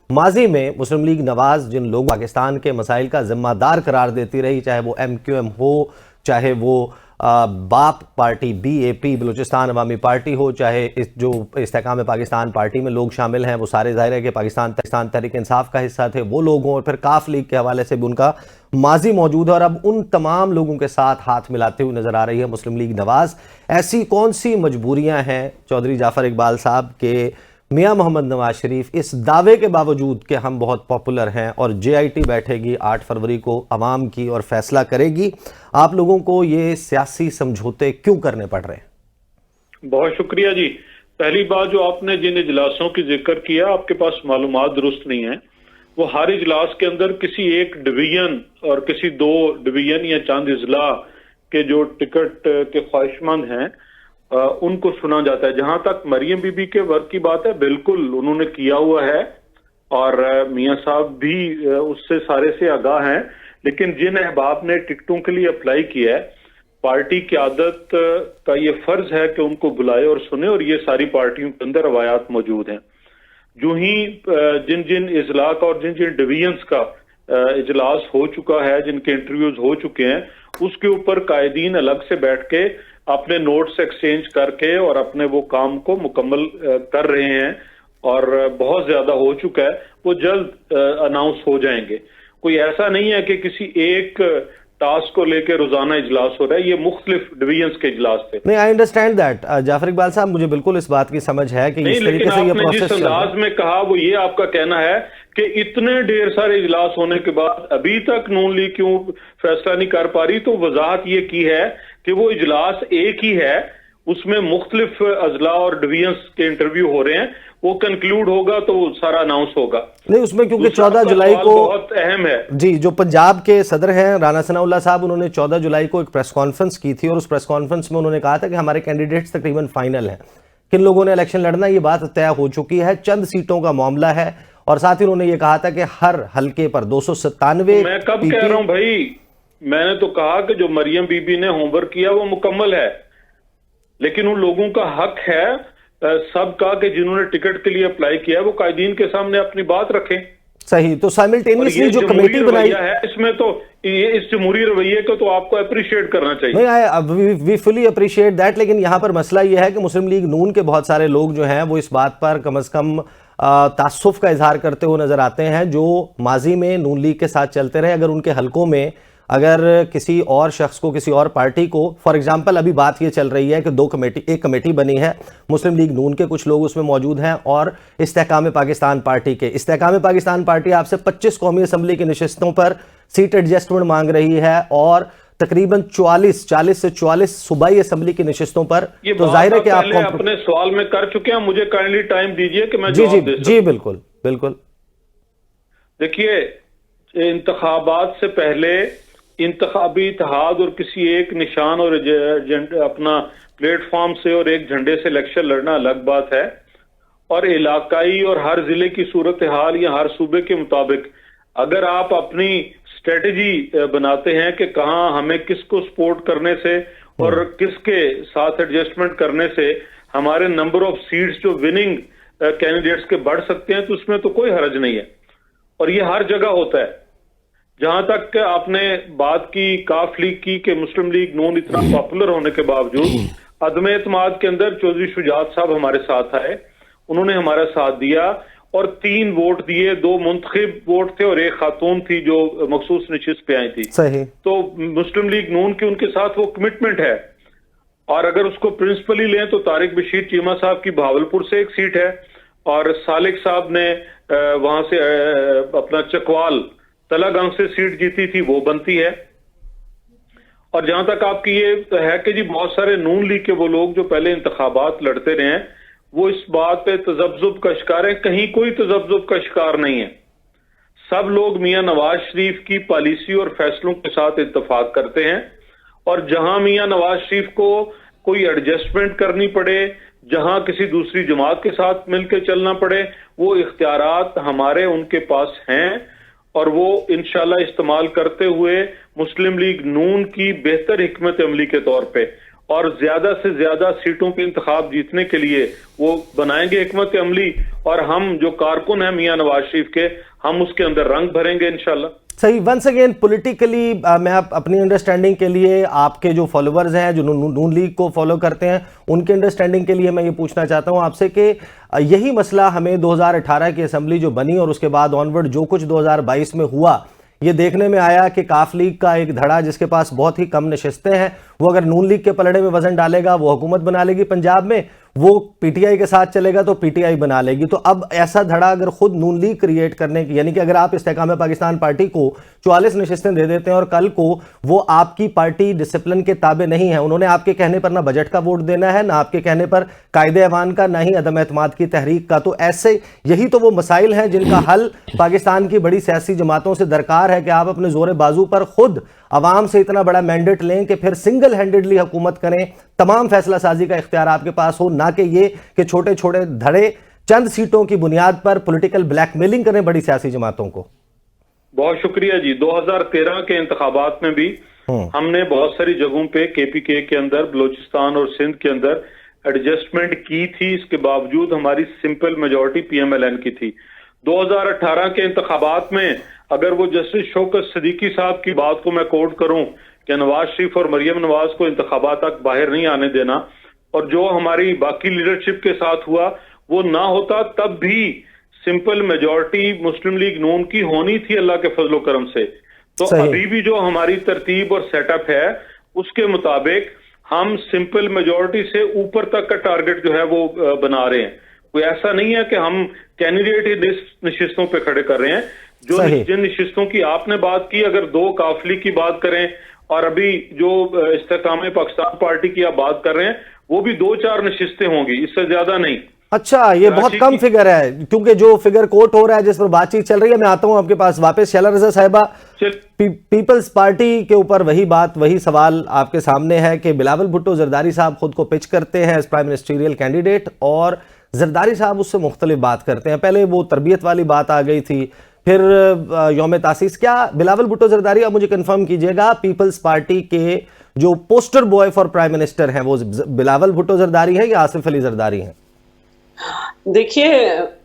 माजी में मुस्लिम लीग नवाज जिन लोग पाकिस्तान के मसाइल का जिम्मेदार करार देती रही, चाहे वो MQM हो, चाहे वो बाप पार्टी BAP बलूचिस्तान अवामी पार्टी हो, चाहे इस जो इस्तेकाम पाकिस्तान पार्टी में लोग शामिल हैं वो सारे ज़ाहिर है कि पाकिस्तान तहरीक इंसाफ का हिस्सा थे, वो लोग हों, और फिर काफ लीग के हवाले से भी उनका माजी मौजूद है और अब उन तमाम लोगों के साथ हाथ मिलाते हुए नजर आ रही है मुस्लिम लीग नवाज। ऐसी कौन सी मजबूरियां हैं चौधरी जाफर इकबाल साहब के मियां मोहम्मद नवाज शरीफ इस दावे के बावजूद कि हम बहुत पॉपुलर हैं और JIT बैठेगी 8 फरवरी को अवाम की और फैसला करेगी, आप लोगों को ये सियासी समझौते क्यों करने पड़ रहे हैं? बहुत शुक्रिया जी। पहली बात, जो आपने जिन इजलासों की जिक्र किया, आपके पास मालूमात दुरुस्त नहीं है। वो हर इजलास के अंदर किसी एक डिवीजन और किसी 2 डिवीजन या चंद इजला के जो टिकट के ख्वाहिशमंद हैं उनको सुना जाता है। जहां तक मरियम बीबी के वर्क की बात है, बिल्कुल उन्होंने किया हुआ है और मियां साहब भी उससे सारे से आगाह हैं। लेकिन जिन अहबाब ने टिकटों के लिए अप्लाई किया है, पार्टी की आदत का ये फर्ज है कि उनको बुलाए और सुने, और ये सारी पार्टियों के अंदर रवायात मौजूद हैं। जो ही जिन जिन इजला का और जिन जिन डिवीजन्स का इजलास हो चुका है, जिनके इंटरव्यूज हो चुके हैं, उसके ऊपर कायदीन अलग से बैठ के अपने नोट्स एक्सचेंज करके और अपने वो काम को मुकम्मल कर रहे हैं और बहुत ज्यादा हो चुका है। वो जल्द अनाउंस हो जाएंगे। कोई ऐसा नहीं है कि किसी एक टास्क को लेकर रोजाना इजलास हो रहा है, ये मुख्तलिफ डिवीजन्स के इजलास थे। नहीं, I understand that Jafar Iqbal sahab, मुझे बिल्कुल इस बात की समझ है कि इस तरीके से ये प्रोसेस जिस अंदाज में कहा वो ये आपका कहना है कि इतने ढेर सारे इजलास होने के बाद अभी तक नून लीग क्यों फैसला नहीं कर पा रही। तो वजाहत ये की है कि वो इजलास एक ही है, उसमें मुख्तलिफ अजला और डिवीजन्स के इंटरव्यू हो रहे हैं। वो कंक्लूड होगा तो सारा अनाउंस होगा। नहीं, उसमें क्योंकि 14 जुलाई को बहुत अहम है जी, जो पंजाब के सदर हैं राना सनाउल्लाह साहब, उन्होंने 14 जुलाई को एक प्रेस कॉन्फ्रेंस की थी और उस प्रेस कॉन्फ्रेंस में उन्होंने कहा था कि हमारे कैंडिडेट्स तकरीबन फाइनल हैं, किन लोगों ने इलेक्शन लड़ना ये बात तय हो चुकी है, चंद सीटों का मामला है। और साथ ही उन्होंने ये कहा था कि हर हल्के पर 297। मैं कब कह रहा हूं भाई, मैंने तो कहा कि जो मरियम बीबी ने होमवर्क किया वो मुकम्मल है, लेकिन उन लोगों का हक है सबका कि जिन्होंने टिकट के लिए अप्लाई किया वो कायदीन के सामने अपनी बात रखें। सही, तो साइमल्टेनियसली जो कमेटी बनाई है इसमें तो ये इस जमहूरी रवैये को तो आपको अप्रिशिएट करना चाहिए। नहीं, वी फुली अप्रिशिएट दैट, लेकिन यहां पर मसला यह है कि मुस्लिम लीग नून के बहुत सारे लोग जो हैं वो इस बात पर कम से कम तासुफ का इजहार करते हुए नजर आते हैं जो माजी में नून लीग के साथ चलते रहे। अगर उनके हलकों में अगर किसी और शख्स को, किसी और पार्टी को, फॉर एग्जांपल अभी बात ये चल रही है कि एक कमेटी बनी है, मुस्लिम लीग नून के कुछ लोग उसमें मौजूद हैं और इस्तेकाम पाकिस्तान पार्टी के। इस्तेकाम पाकिस्तान पार्टी आपसे 25 कौमी असम्बली की नशिस्तों पर सीट एडजस्टमेंट मांग रही है और तकरीबन 40 से 44 सूबाई असम्बली की नशिस्तों पर। तो जाहिर है कि आप अपने सवाल में कर चुके हैं, मुझे काइंडली टाइम दीजिए कि मैं जवाब दे सकूं। जी बिल्कुल बिल्कुल। देखिए, इंतखाबात से पहले इंतखाबी इत्तेहाद और किसी एक निशान और अपना प्लेटफॉर्म से और एक झंडे से इलेक्शन लड़ना अलग बात है, और इलाकाई और हर जिले की सूरत हाल या हर सूबे के मुताबिक अगर आप अपनी स्ट्रेटजी बनाते हैं कि कहां हमें किसको सपोर्ट करने से और किसके साथ एडजस्टमेंट करने से हमारे नंबर ऑफ सीट्स जो विनिंग कैंडिडेट्स के बढ़ सकते हैं, तो उसमें तो कोई हर्ज नहीं है और ये हर जगह होता है। जहां तक आपने बात की काफ लीग की कि मुस्लिम लीग नून इतना पॉपुलर होने के बावजूद अदम एतमाद के अंदर चौधरी शुजात साहब हमारे साथ आए, उन्होंने हमारा साथ दिया और 3 वोट दिए, 2 मुंतखब वोट थे और 1 खातून थी जो मखसूस नशिस्त पे आई थी। सही। तो मुस्लिम लीग नून की उनके साथ वो कमिटमेंट है। और अगर उसको प्रिंसिपली लें तो तारिक बशीर चीमा साहब की भावलपुर से एक सीट है और सालिक साहब ने वहां से अपना चकवाल तलागंज से सीट जीती थी, वो बनती है। और जहां तक आपकी ये है कि जी बहुत सारे नून लीग के वो लोग जो पहले इंतखाबात लड़ते रहे हैं वो इस बात पे तजब्जुब का शिकार है, कहीं कोई तजब्जुब का शिकार नहीं है। सब लोग मियां नवाज शरीफ की पॉलिसी और फैसलों के साथ इत्तेफाक करते हैं और जहां मियां नवाज शरीफ को कोई एडजस्टमेंट करनी पड़े, जहां किसी दूसरी जमात के साथ मिलकर चलना पड़े, वो इख्तियारात हमारे उनके पास हैं और वो इंशाल्लाह इस्तेमाल करते हुए मुस्लिम लीग नून की बेहतर हिकमत अमली के तौर पे और ज्यादा से ज्यादा सीटों के इंतखाब जीतने के लिए वो बनाएंगे हिकमत अमली, और हम जो कारकुन हैं मियां नवाज शरीफ के, हम उसके अंदर रंग भरेंगे इंशाल्लाह। सही। वंस अगेन पॉलिटिकली मैं अपनी अंडरस्टैंडिंग के लिए, आपके जो फॉलोअर्स हैं जो नून लीग को फॉलो करते हैं, उनके अंडरस्टैंडिंग के लिए मैं ये पूछना चाहता हूं आपसे कि यही मसला हमें 2018 की असेंबली जो बनी और उसके बाद ऑनवर्ड जो कुछ 2022 में हुआ, ये देखने में आया कि काफ लीग का एक धड़ा जिसके पास बहुत ही कम नशिस्तें हैं, वो अगर नून लीग के पलड़े में वजन डालेगा वो हुकूमत बना लेगी पंजाब में, वो पीटीआई के साथ चलेगा तो पीटीआई बना लेगी। तो अब ऐसा धड़ा अगर खुद नून लीग क्रिएट करने की, यानी कि अगर आप इस्तेकाम पाकिस्तान पार्टी को 44 नशिस्तें दे देते हैं और कल को वो आपकी पार्टी डिसिप्लिन के ताबे नहीं है, उन्होंने आपके कहने पर ना बजट का वोट देना है, ना आपके कहने पर कायदे अवान का, ना ही अदम एतमाद की तहरीक का, तो ऐसे यही तो वो मसाइल हैं जिनका हल पाकिस्तान की बड़ी सियासी जमातों से दरकार है कि आप अपने जोर बाजू पर खुद अवाम से इतना बड़ा मैंडेट लें कि फिर सिंगल हैंडेडली हुकूमत करें, तमाम फैसला साजी का इख्तियार आपके पास हो, ना कि ये कि छोटे छोटे धड़े चंद सीटों की बुनियाद पर पॉलिटिकल ब्लैकमेलिंग करें बड़ी सियासी जमातों को। बहुत शुक्रिया जी। 2013 के इंतखाबात में भी हमने बहुत सारी जगहों पे केपीके के अंदर, बलोचिस्तान और सिंध के अंदर एडजस्टमेंट की थी, इसके बावजूद हमारी सिंपल मेजॉरिटी पीएमएलएन की थी। 2018 के इंतखाबात में अगर वो जस्टिस शौकत सिद्दीकी साहब की बात को मैं कोट करूं कि नवाज शरीफ और मरियम नवाज को इंतखाबात तक बाहर नहीं आने देना, और जो हमारी बाकी लीडरशिप के साथ हुआ वो ना होता, तब भी सिंपल मेजॉरिटी मुस्लिम लीग नून की होनी थी अल्लाह के फजलो करम से। तो अभी भी जो हमारी तरतीब और सेटअप है उसके मुताबिक हम सिंपल मेजॉरिटी से ऊपर तक का टारगेट जो है वो बना रहे हैं। कोई ऐसा नहीं है कि हम कैंडिडेट ही नशिस्तों पे खड़े कर रहे हैं। जो जिन नशिस्तों की आपने बात की, अगर 2 काफली की बात करें और अभी जो इस्तेकाम पाकिस्तान पार्टी की आप बात कर रहे हैं, वो भी 2-4 नशिस्तें होंगी, इससे ज्यादा नहीं। अच्छा, ये बहुत कम फिगर है, क्योंकि जो फिगर कोट हो रहा है जिस पर बातचीत चल रही है, मैं आता हूं आपके पास वापस। शैला रजा साहिबा, पीपल्स पार्टी के ऊपर वही बात, वही सवाल आपके सामने है कि बिलावल भुट्टो जरदारी साहब खुद को पिच करते हैं एज प्राइम मिनिस्टीरियल कैंडिडेट और जरदारी साहब उससे मुख्तलिफ बात करते हैं। पहले वो तरबियत वाली बात आ गई थी, फिर यौम तासीस। क्या बिलावल भुट्टो जरदारी, आप मुझे कंफर्म कीजिएगा, पीपल्स पार्टी के जो poster boy for prime minister हैं वो बिलावल भुट्टो जरदारी है या आसिफ अली जरदारी हैं? देखिए,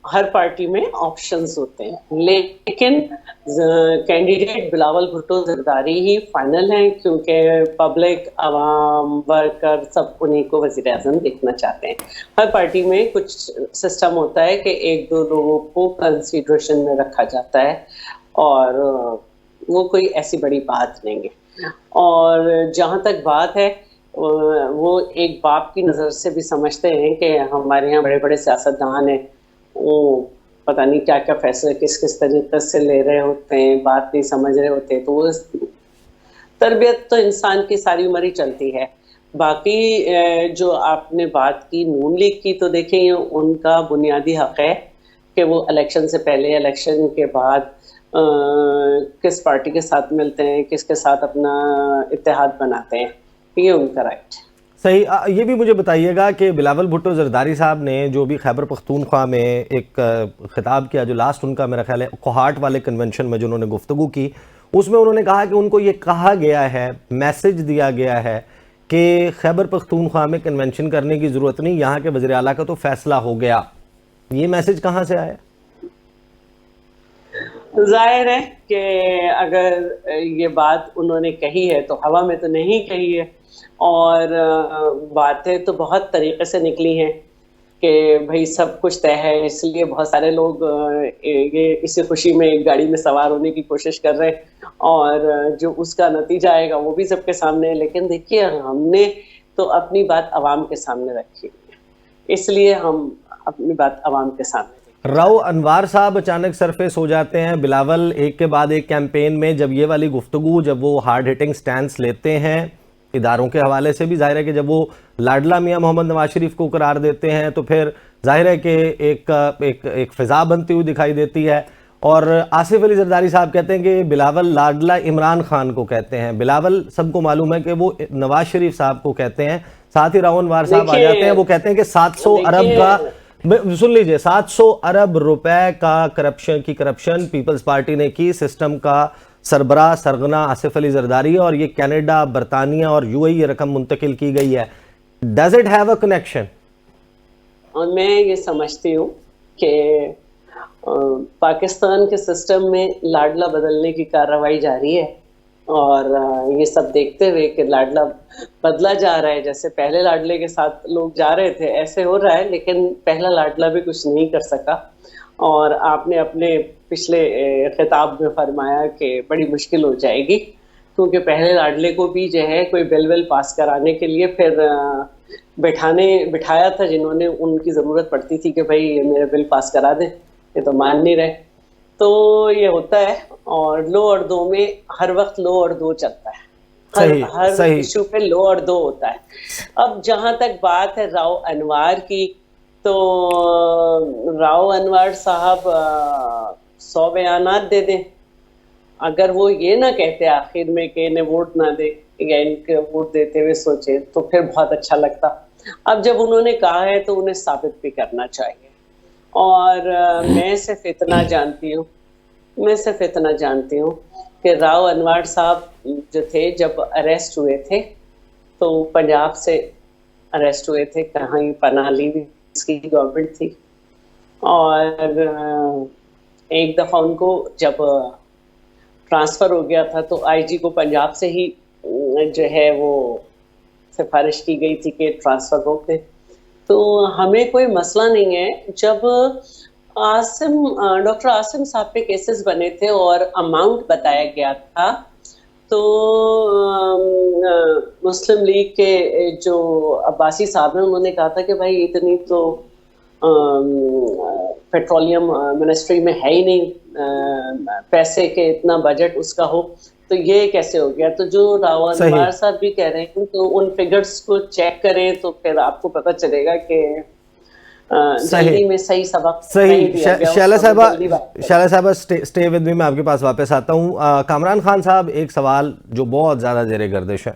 हर पार्टी में ऑप्शंस होते हैं, लेकिन कैंडिडेट बिलावल भुट्टो जरदारी ही फाइनल हैं, क्योंकि पब्लिक, आवाम, वर्कर सब उन्हीं को वज़ीर आज़म देखना चाहते हैं। हर पार्टी में कुछ सिस्टम होता है कि 1-2 लोगों को कंसीडरेशन में रखा जाता है और वो कोई ऐसी बड़ी बात नहीं है। और जहाँ तक बात है, वो एक बाप की नज़र से भी समझते हैं कि हमारे यहाँ बड़े बड़े सियासतदान हैं, वो पता नहीं क्या क्या फैसले किस किस तरीके से ले रहे होते हैं, बात नहीं समझ रहे होते। तो वो तरबियत तो इंसान की सारी उम्र ही चलती है। बाकी जो आपने बात की नून लीग की, तो देखें उनका बुनियादी हक है कि वो इलेक्शन से पहले, इलेक्शन के बाद किस पार्टी के साथ मिलते हैं, किसके साथ अपना इत्तेहाद बनाते हैं, ये उनका राइट। सही। ये भी मुझे बताइएगा कि बिलावल भुट्टो जरदारी साहब ने जो भी खैबर पख्तूनख्वा में एक खिताब किया, जो लास्ट उनका मेरा ख्याल है कोहाट वाले कन्वेंशन में जो उन्होंने गुफ्तगू की, उसमें उन्होंने कहा कि उनको ये कहा गया है, मैसेज दिया गया है कि खैबर पख्तूनख्वा में कन्वेंशन करने की ज़रूरत नहीं, यहाँ के वज़ीर आला का तो फैसला हो गया। ये मैसेज कहाँ से आया? जाहिर है कि अगर ये बात उन्होंने कही है तो हवा में तो नहीं कही है, और बातें तो बहुत तरीके से निकली हैं कि भाई सब कुछ तय है, इसलिए बहुत सारे लोग ये इसी खुशी में एक गाड़ी में सवार होने की कोशिश कर रहे हैं, और जो उसका नतीजा आएगा वो भी सबके सामने है। लेकिन देखिए, हमने तो अपनी बात आवाम के सामने रखी है, इसलिए हम अपनी बात आवाम के सामने। राव अनवार साहब अचानक सरफेस हो जाते हैं। बिलावल एक के बाद एक कैंपेन में जब ये वाली गुफ्तगू, जब वो हार्ड हिटिंग स्टैंड्स लेते हैं इदारों के हवाले से भी, जाहिर है कि जब वो लाडला मियां मोहम्मद नवाज शरीफ को करार देते हैं तो फिर जाहिर है कि एक फ़िज़ा बनती हुई दिखाई देती है। और आसिफ अली जरदारी साहब कहते हैं कि बिलावल लाडला इमरान खान को कहते हैं। बिलावल सबको मालूम है कि वो नवाज शरीफ साहब को कहते हैं। साथ ही राव अनवार साहब आ जाते हैं, वो कहते हैं कि 700 अरब का सुन लीजिए, 700 अरब रुपए का करप्शन पीपल्स पार्टी ने की। सिस्टम का सरबराह सरगना आसिफ अली जरदारी, और ये कनाडा, बरतानिया और यूएई ये रकम मुंतकिल की गई है। Does it have a connection? और मैं ये समझती हूँ कि पाकिस्तान के सिस्टम में लाडला बदलने की कार्रवाई जारी है, और ये सब देखते हुए कि लाडला बदला जा रहा है, जैसे पहले लाडले के साथ लोग जा रहे थे ऐसे हो रहा है, लेकिन पहला लाडला भी कुछ नहीं कर सका। और आपने अपने पिछले खिताब में फरमाया कि बड़ी मुश्किल हो जाएगी, क्योंकि पहले लाडले को भी जो है कोई बिल पास कराने के लिए फिर बिठाया था, जिन्होंने उनकी ज़रूरत पड़ती थी कि भाई ये मेरे बिल पास करा दें, ये तो मान नहीं रहे। तो ये होता है, और लो और दो में हर वक्त लो और दो चलता है, हर इशू पे लो और दो होता है। अब जहां तक बात है राव अनवार की, तो राव अनवार साहब 100 बयानात दे दें, अगर वो ये ना कहते आखिर में कि इन्हें वोट ना दे या इनके वोट देते हुए सोचे, तो फिर बहुत अच्छा लगता। अब जब उन्होंने कहा है तो उन्हें साबित भी करना चाहिए। और मैं सिर्फ इतना जानती हूँ कि राव अनवार साहब जो थे, जब अरेस्ट हुए थे तो पंजाब से अरेस्ट हुए थे, कहीं पनाह ली इसकी गवर्नमेंट थी। और एक दफ़ा उनको जब ट्रांसफ़र हो गया था तो आईजी को पंजाब से ही जो है वो सिफारिश की गई थी कि ट्रांसफ़र रोक दे। तो हमें कोई मसला नहीं है। जब डॉक्टर आसिम साहब पे केसेस बने थे और अमाउंट बताया गया था, तो मुस्लिम लीग के जो अब्बासी साहब हैं उन्होंने कहा था कि भाई इतनी तो पेट्रोलियम मिनिस्ट्री में है ही नहीं पैसे के इतना बजट उसका हो, तो ये कैसे हो गया। तो जो राव अनवार साहब भी कह रहे हैं तो उन फिगर्स को चेक करें तो फिर आपको पता चलेगा कि जल्दी में सही सबक सही। शैला साहबा स्टे विद मी, मैं आपके पास वापस आता हूँ। कामरान खान साहब, एक सवाल जो बहुत ज़्यादा ज़ेरे गर्दिश है,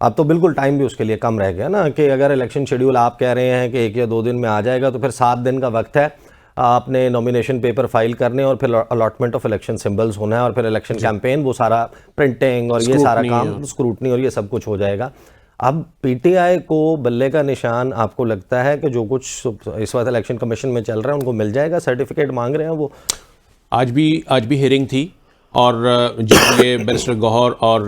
अब तो बिल्कुल टाइम भी उसके लिए कम रह गया ना, कि अगर इलेक्शन शेड्यूल आप कह रहे हैं कि 1 या 2 दिन में आ जाएगा, तो फिर 7 दिन का वक्त है आपने नॉमिनेशन पेपर फाइल करने, और फिर अलॉटमेंट ऑफ इलेक्शन सिंबल्स होना है, और फिर इलेक्शन कैंपेन, वो सारा प्रिंटिंग और ये सारा काम, स्क्रूटनी और ये सब कुछ हो जाएगा। अब पीटीआई को बल्ले का निशान आपको लगता है कि जो कुछ इस वक्त इलेक्शन कमीशन में चल रहा है उनको मिल जाएगा? सर्टिफिकेट मांग रहे हैं वो। आज भी हियरिंग थी, और जब ये बैरिस्टर गौहर और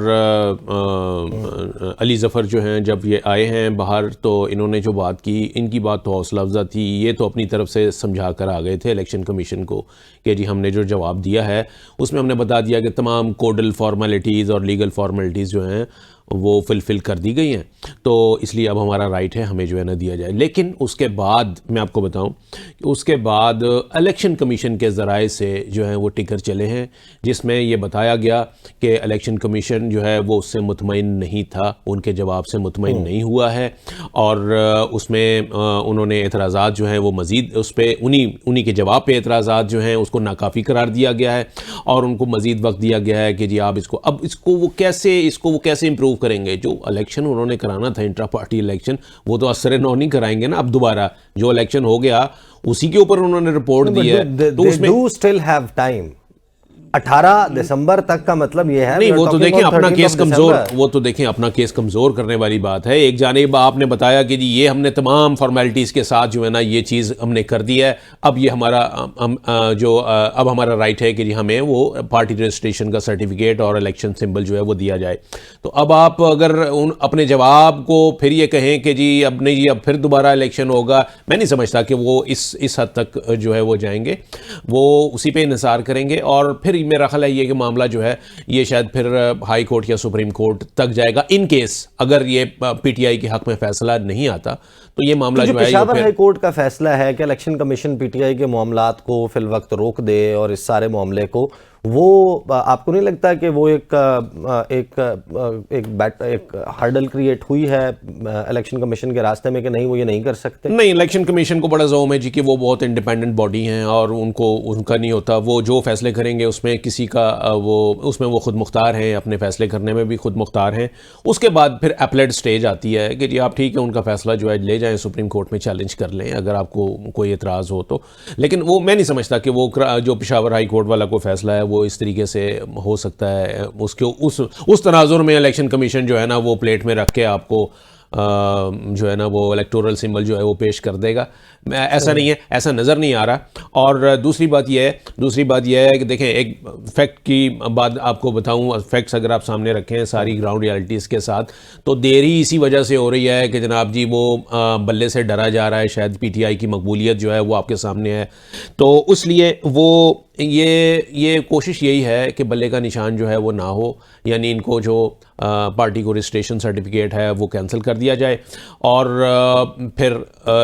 अली ज़फ़र जो हैं, जब ये आए हैं बाहर, तो इन्होंने जो बात की, इनकी बात तो हौसला अफजा थी। ये तो अपनी तरफ से समझा कर आ गए थे इलेक्शन कमीशन को कि जी हमने जो जवाब दिया है उसमें हमने बता दिया कि तमाम कोडल फॉर्मेलिटीज़ और लीगल फॉर्मेलिटीज़ जो हैं वो फुलफ़िल कर दी गई हैं, तो इसलिए अब हमारा राइट है हमें जो है ना दिया जाए। लेकिन उसके बाद मैं आपको बताऊं कि उसके बाद इलेक्शन कमीशन के ज़राए से जो है वो टिकर चले हैं, जिसमें ये बताया गया कि इलेक्शन कमीशन जो है वो उससे मुतमईन नहीं था, उनके जवाब से मुतमईन नहीं हुआ है, और उसमें उन्होंने एतराज़ात जो हैं वो मज़ीद उस पर उन्हीं के जवाब पे एतराज़ात जो हैं उसको नाकाफ़ी करार दिया गया है, और उनको मज़ीद वक्त दिया गया है कि जी आप इसको वो कैसे इम्प्रूव करेंगे। जो इलेक्शन उन्होंने कराना था इंट्रा पार्टी इलेक्शन, वो तो असर नौ नहीं कराएंगे ना। अब दोबारा जो इलेक्शन हो गया उसी के ऊपर उन्होंने रिपोर्ट दी है, तो उसमें do still have time। 18 दिसंबर तक का मतलब ये है। नहीं, वो तो देखें अपना केस कमजोर करने वाली बात है। एक जानिब आपने बताया कि जी ये हमने तमाम फॉर्मेलिटीज़ के साथ जो है ना ये चीज़ हमने कर दी है, अब ये हमारा अब हमारा राइट है कि जी हमें वो पार्टी रजिस्ट्रेशन का सर्टिफिकेट और इलेक्शन सिंबल जो है वो दिया जाए। तो अब आप अगर अपने जवाब को फिर ये कहें कि जी अब नहीं जी अब फिर दोबारा इलेक्शन होगा, मैं नहीं समझता कि वो इस हद तक जो है वो जाएंगे। वो उसी पे इंतज़ार करेंगे, और फिर मेरा ख्याल है ये कि मामला जो है ये शायद फिर हाई कोर्ट या सुप्रीम कोर्ट तक जाएगा। इन केस अगर ये पीटीआई के हक में फैसला नहीं आता तो ये मामला जो है पेशावर हाई कोर्ट का फैसला है कि इलेक्शन कमीशन पीटीआई के मामलात को फिल वक्त रोक दे और इस सारे मामले को वो आपको नहीं लगता कि वो एक हर्डल क्रिएट हुई है इलेक्शन कमीशन के रास्ते में कि नहीं वो ये नहीं कर सकते? नहीं, इलेक्शन कमीशन को बड़ा जोम है जी कि वो बहुत इंडिपेंडेंट बॉडी हैं और उनका नहीं होता, वो जो फैसले करेंगे उसमें किसी का उसमें वो खुद मुख्तार हैं, अपने फैसले करने में भी खुद मुख्तार हैं। उसके बाद फिर अपलेट स्टेज आती है कि जी आप ठीक है उनका फैसला जो है ले जाएं सुप्रीम कोर्ट में चैलेंज कर लें अगर आपको कोई एतराज़ हो तो। लेकिन वो मैं नहीं समझता कि वो जो पेशावर हाई कोर्ट वाला कोई फैसला है वो इस तरीके से हो सकता है। उसके उस तनाजुर में इलेक्शन कमीशन जो है ना वो प्लेट में रख के आपको जो है ना वो इलेक्टोरल सिंबल जो है वो पेश कर देगा। ऐसा नहीं है, ऐसा नज़र नहीं आ रहा। और दूसरी बात यह है कि देखें, एक फैक्ट की बात आपको बताऊं, फैक्ट्स अगर आप सामने रखें सारी ग्राउंड रियलिटीज़ के साथ, तो देरी इसी वजह से हो रही है कि जनाब जी वो बल्ले से डरा जा रहा है, शायद पीटीआई की मकबूलियत जो है वो आपके सामने है, तो इसलिए वो ये कोशिश यही है कि बल्ले का निशान जो है वो ना हो, यानी इनको जो पार्टी को रजिस्ट्रेशन सर्टिफिकेट है वो कैंसिल कर दिया जाए और फिर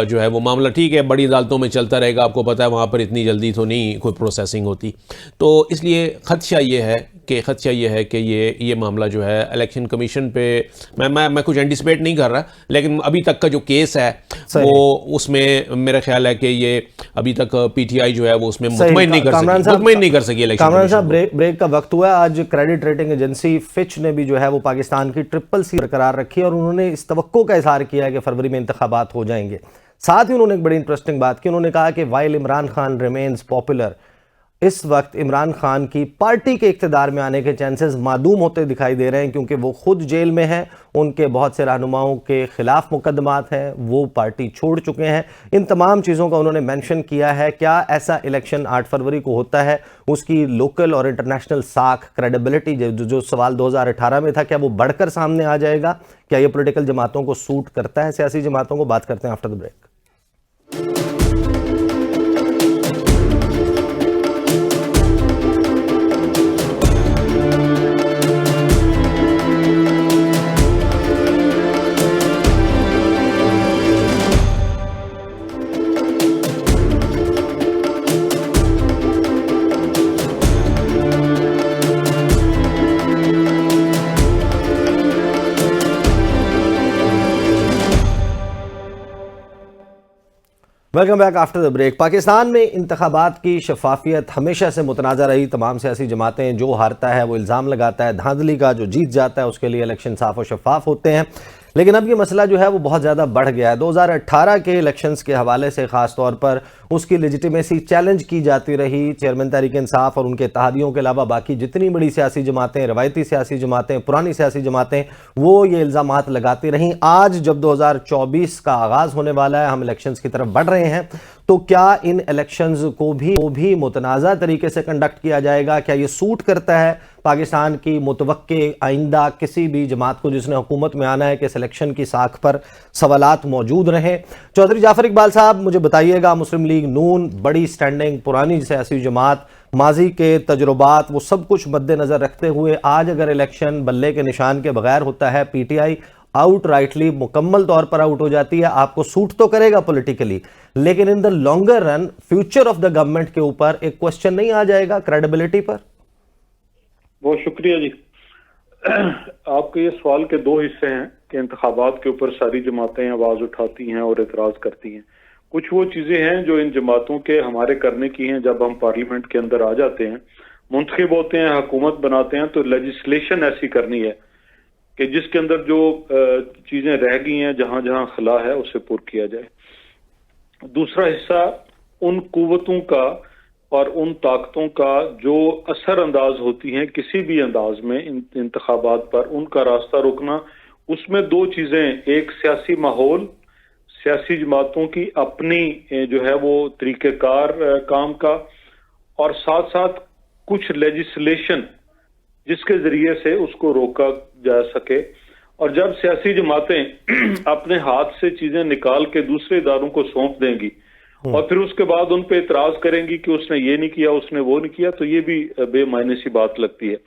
जो है वो मामला ठीक है बड़ी अदालतों में चलता रहेगा। आपको पता है वहाँ पर इतनी जल्दी तो नहीं कोई प्रोसेसिंग होती, तो इसलिए ख़दशा ये है कि ये मामला जो है इलेक्शन कमीशन पे मैं कुछ एंटिसिपेट नहीं कर रहा, लेकिन अभी तक का जो केस है वो उसमें मेरा ख्याल है कि ये अभी तक पीटीआई जो है वो उसमें मुतमईन नहीं कर सकी इलेक्शन। कामरान साहब, ब्रेक का वक्त हुआ। आज क्रेडिट रेटिंग एजेंसी फिच ने भी जो है वो पाकिस्तान की CCC बरकरार रखी और उन्होंने इस तवक्को का इजहार किया है कि फरवरी में इंतखाबात हो जाएंगे। साथ ही उन्होंने एक बड़ी इंटरेस्टिंग बात की, उन्होंने कहा कि while Imran Khan remains popular, इस वक्त इमरान खान की पार्टी के इख्तिदार में आने के चांसेस मादूम होते दिखाई दे रहे हैं, क्योंकि वो खुद जेल में हैं, उनके बहुत से रहनुमाओं के खिलाफ मुकदमात हैं, वो पार्टी छोड़ चुके हैं। इन तमाम चीज़ों का उन्होंने मेंशन किया है। क्या ऐसा इलेक्शन 8 फरवरी को होता है, उसकी लोकल और इंटरनेशनल साख, क्रेडिबिलिटी जो सवाल 2018 में था, क्या वो बढ़कर सामने आ जाएगा? क्या ये पॉलिटिकल जमातों को सूट करता है, सियासी जमातों को? बात करते हैं after the break. Welcome back after the break. Pakistan में इंतखाबात की शफाफियत हमेशा से मुतनाज़ा रही। तमाम सियासी जमातें, जो हारता है वो इल्ज़ाम लगाता है धांधली का, जो जीत जाता है उसके लिए इलेक्शन साफ और शफाफ होते हैं। लेकिन अब ये मसला जो है वो बहुत ज़्यादा बढ़ गया है। 2018 के इलेक्शंस के हवाले से ख़ास तौर पर उसकी लेजिटिमेसी चैलेंज की जाती रही। चेयरमैन तहरीक इंसाफ और उनके इत्तेहादियों के अलावा बाकी जितनी बड़ी सियासी जमातें, रवायती सियासी जमातें, पुरानी सियासी जमातें, वो ये इल्ज़ामात लगाती रहीं। आज जब 2024 का आगाज़ होने वाला है, हम इलेक्शंस की तरफ बढ़ रहे हैं, तो क्या इन इलेक्शंस को भी मुतनाज़ा तरीके से कंडक्ट किया जाएगा? क्या ये सूट करता है पाकिस्तान की मुतवक्के आइंदा किसी भी जमात को जिसने हुकूमत में आना है कि सिलेक्शन की साख पर सवालात मौजूद रहें? चौधरी जाफर इकबाल साहब, मुझे बताइएगा, मुस्लिम लीग नून बड़ी स्टैंडिंग पुरानी सियासी जमात, माजी के तजुर्बात, वो सब कुछ मद्देनज़र रखते हुए आज अगर इलेक्शन बल्ले के निशान के बगैर होता है, पीटीआई आउट राइटली मुकम्मल तौर पर आउट हो जाती है, आपको सूट तो करेगा पॉलिटिकली, लेकिन in the longer run future of the government के ऊपर एक क्वेश्चन नहीं आ जाएगा क्रेडिबिलिटी पर? बहुत शुक्रिया जी। आपके ये सवाल के दो हिस्से हैं कि इंतखाबात के ऊपर सारी जमातें आवाज उठाती हैं और एतराज करती हैं। कुछ वो चीजें हैं जो इन जमातों के हमारे करने की हैं। जब हम पार्लियामेंट के अंदर आ जाते हैं, मुंतखब होते हैं, हुकूमत बनाते हैं, तो लेजिस्लेशन ऐसी करनी है कि जिसके अंदर जो चीजें रह गई हैं, जहां जहां खला है, उसे पूरा किया जाए। दूसरा हिस्सा उन कुव्वतों का और उन ताकतों का जो असर अंदाज होती हैं किसी भी अंदाज में इंतखाबात पर, उनका रास्ता रोकना। उसमें दो चीजें, एक सियासी माहौल, सियासी जमातों की अपनी जो है वो तरीक़ेकार काम का, और साथ साथ कुछ लेजिस्लेशन जिसके जरिए से उसको रोका जा सके। और जब सियासी जमातें अपने हाथ से चीजें निकाल के दूसरे इदारों को सौंप देंगी और फिर उसके बाद उन पे इतराज करेंगी कि उसने ये नहीं किया, उसने वो नहीं किया, तो ये भी बेमायने सी बात लगती है।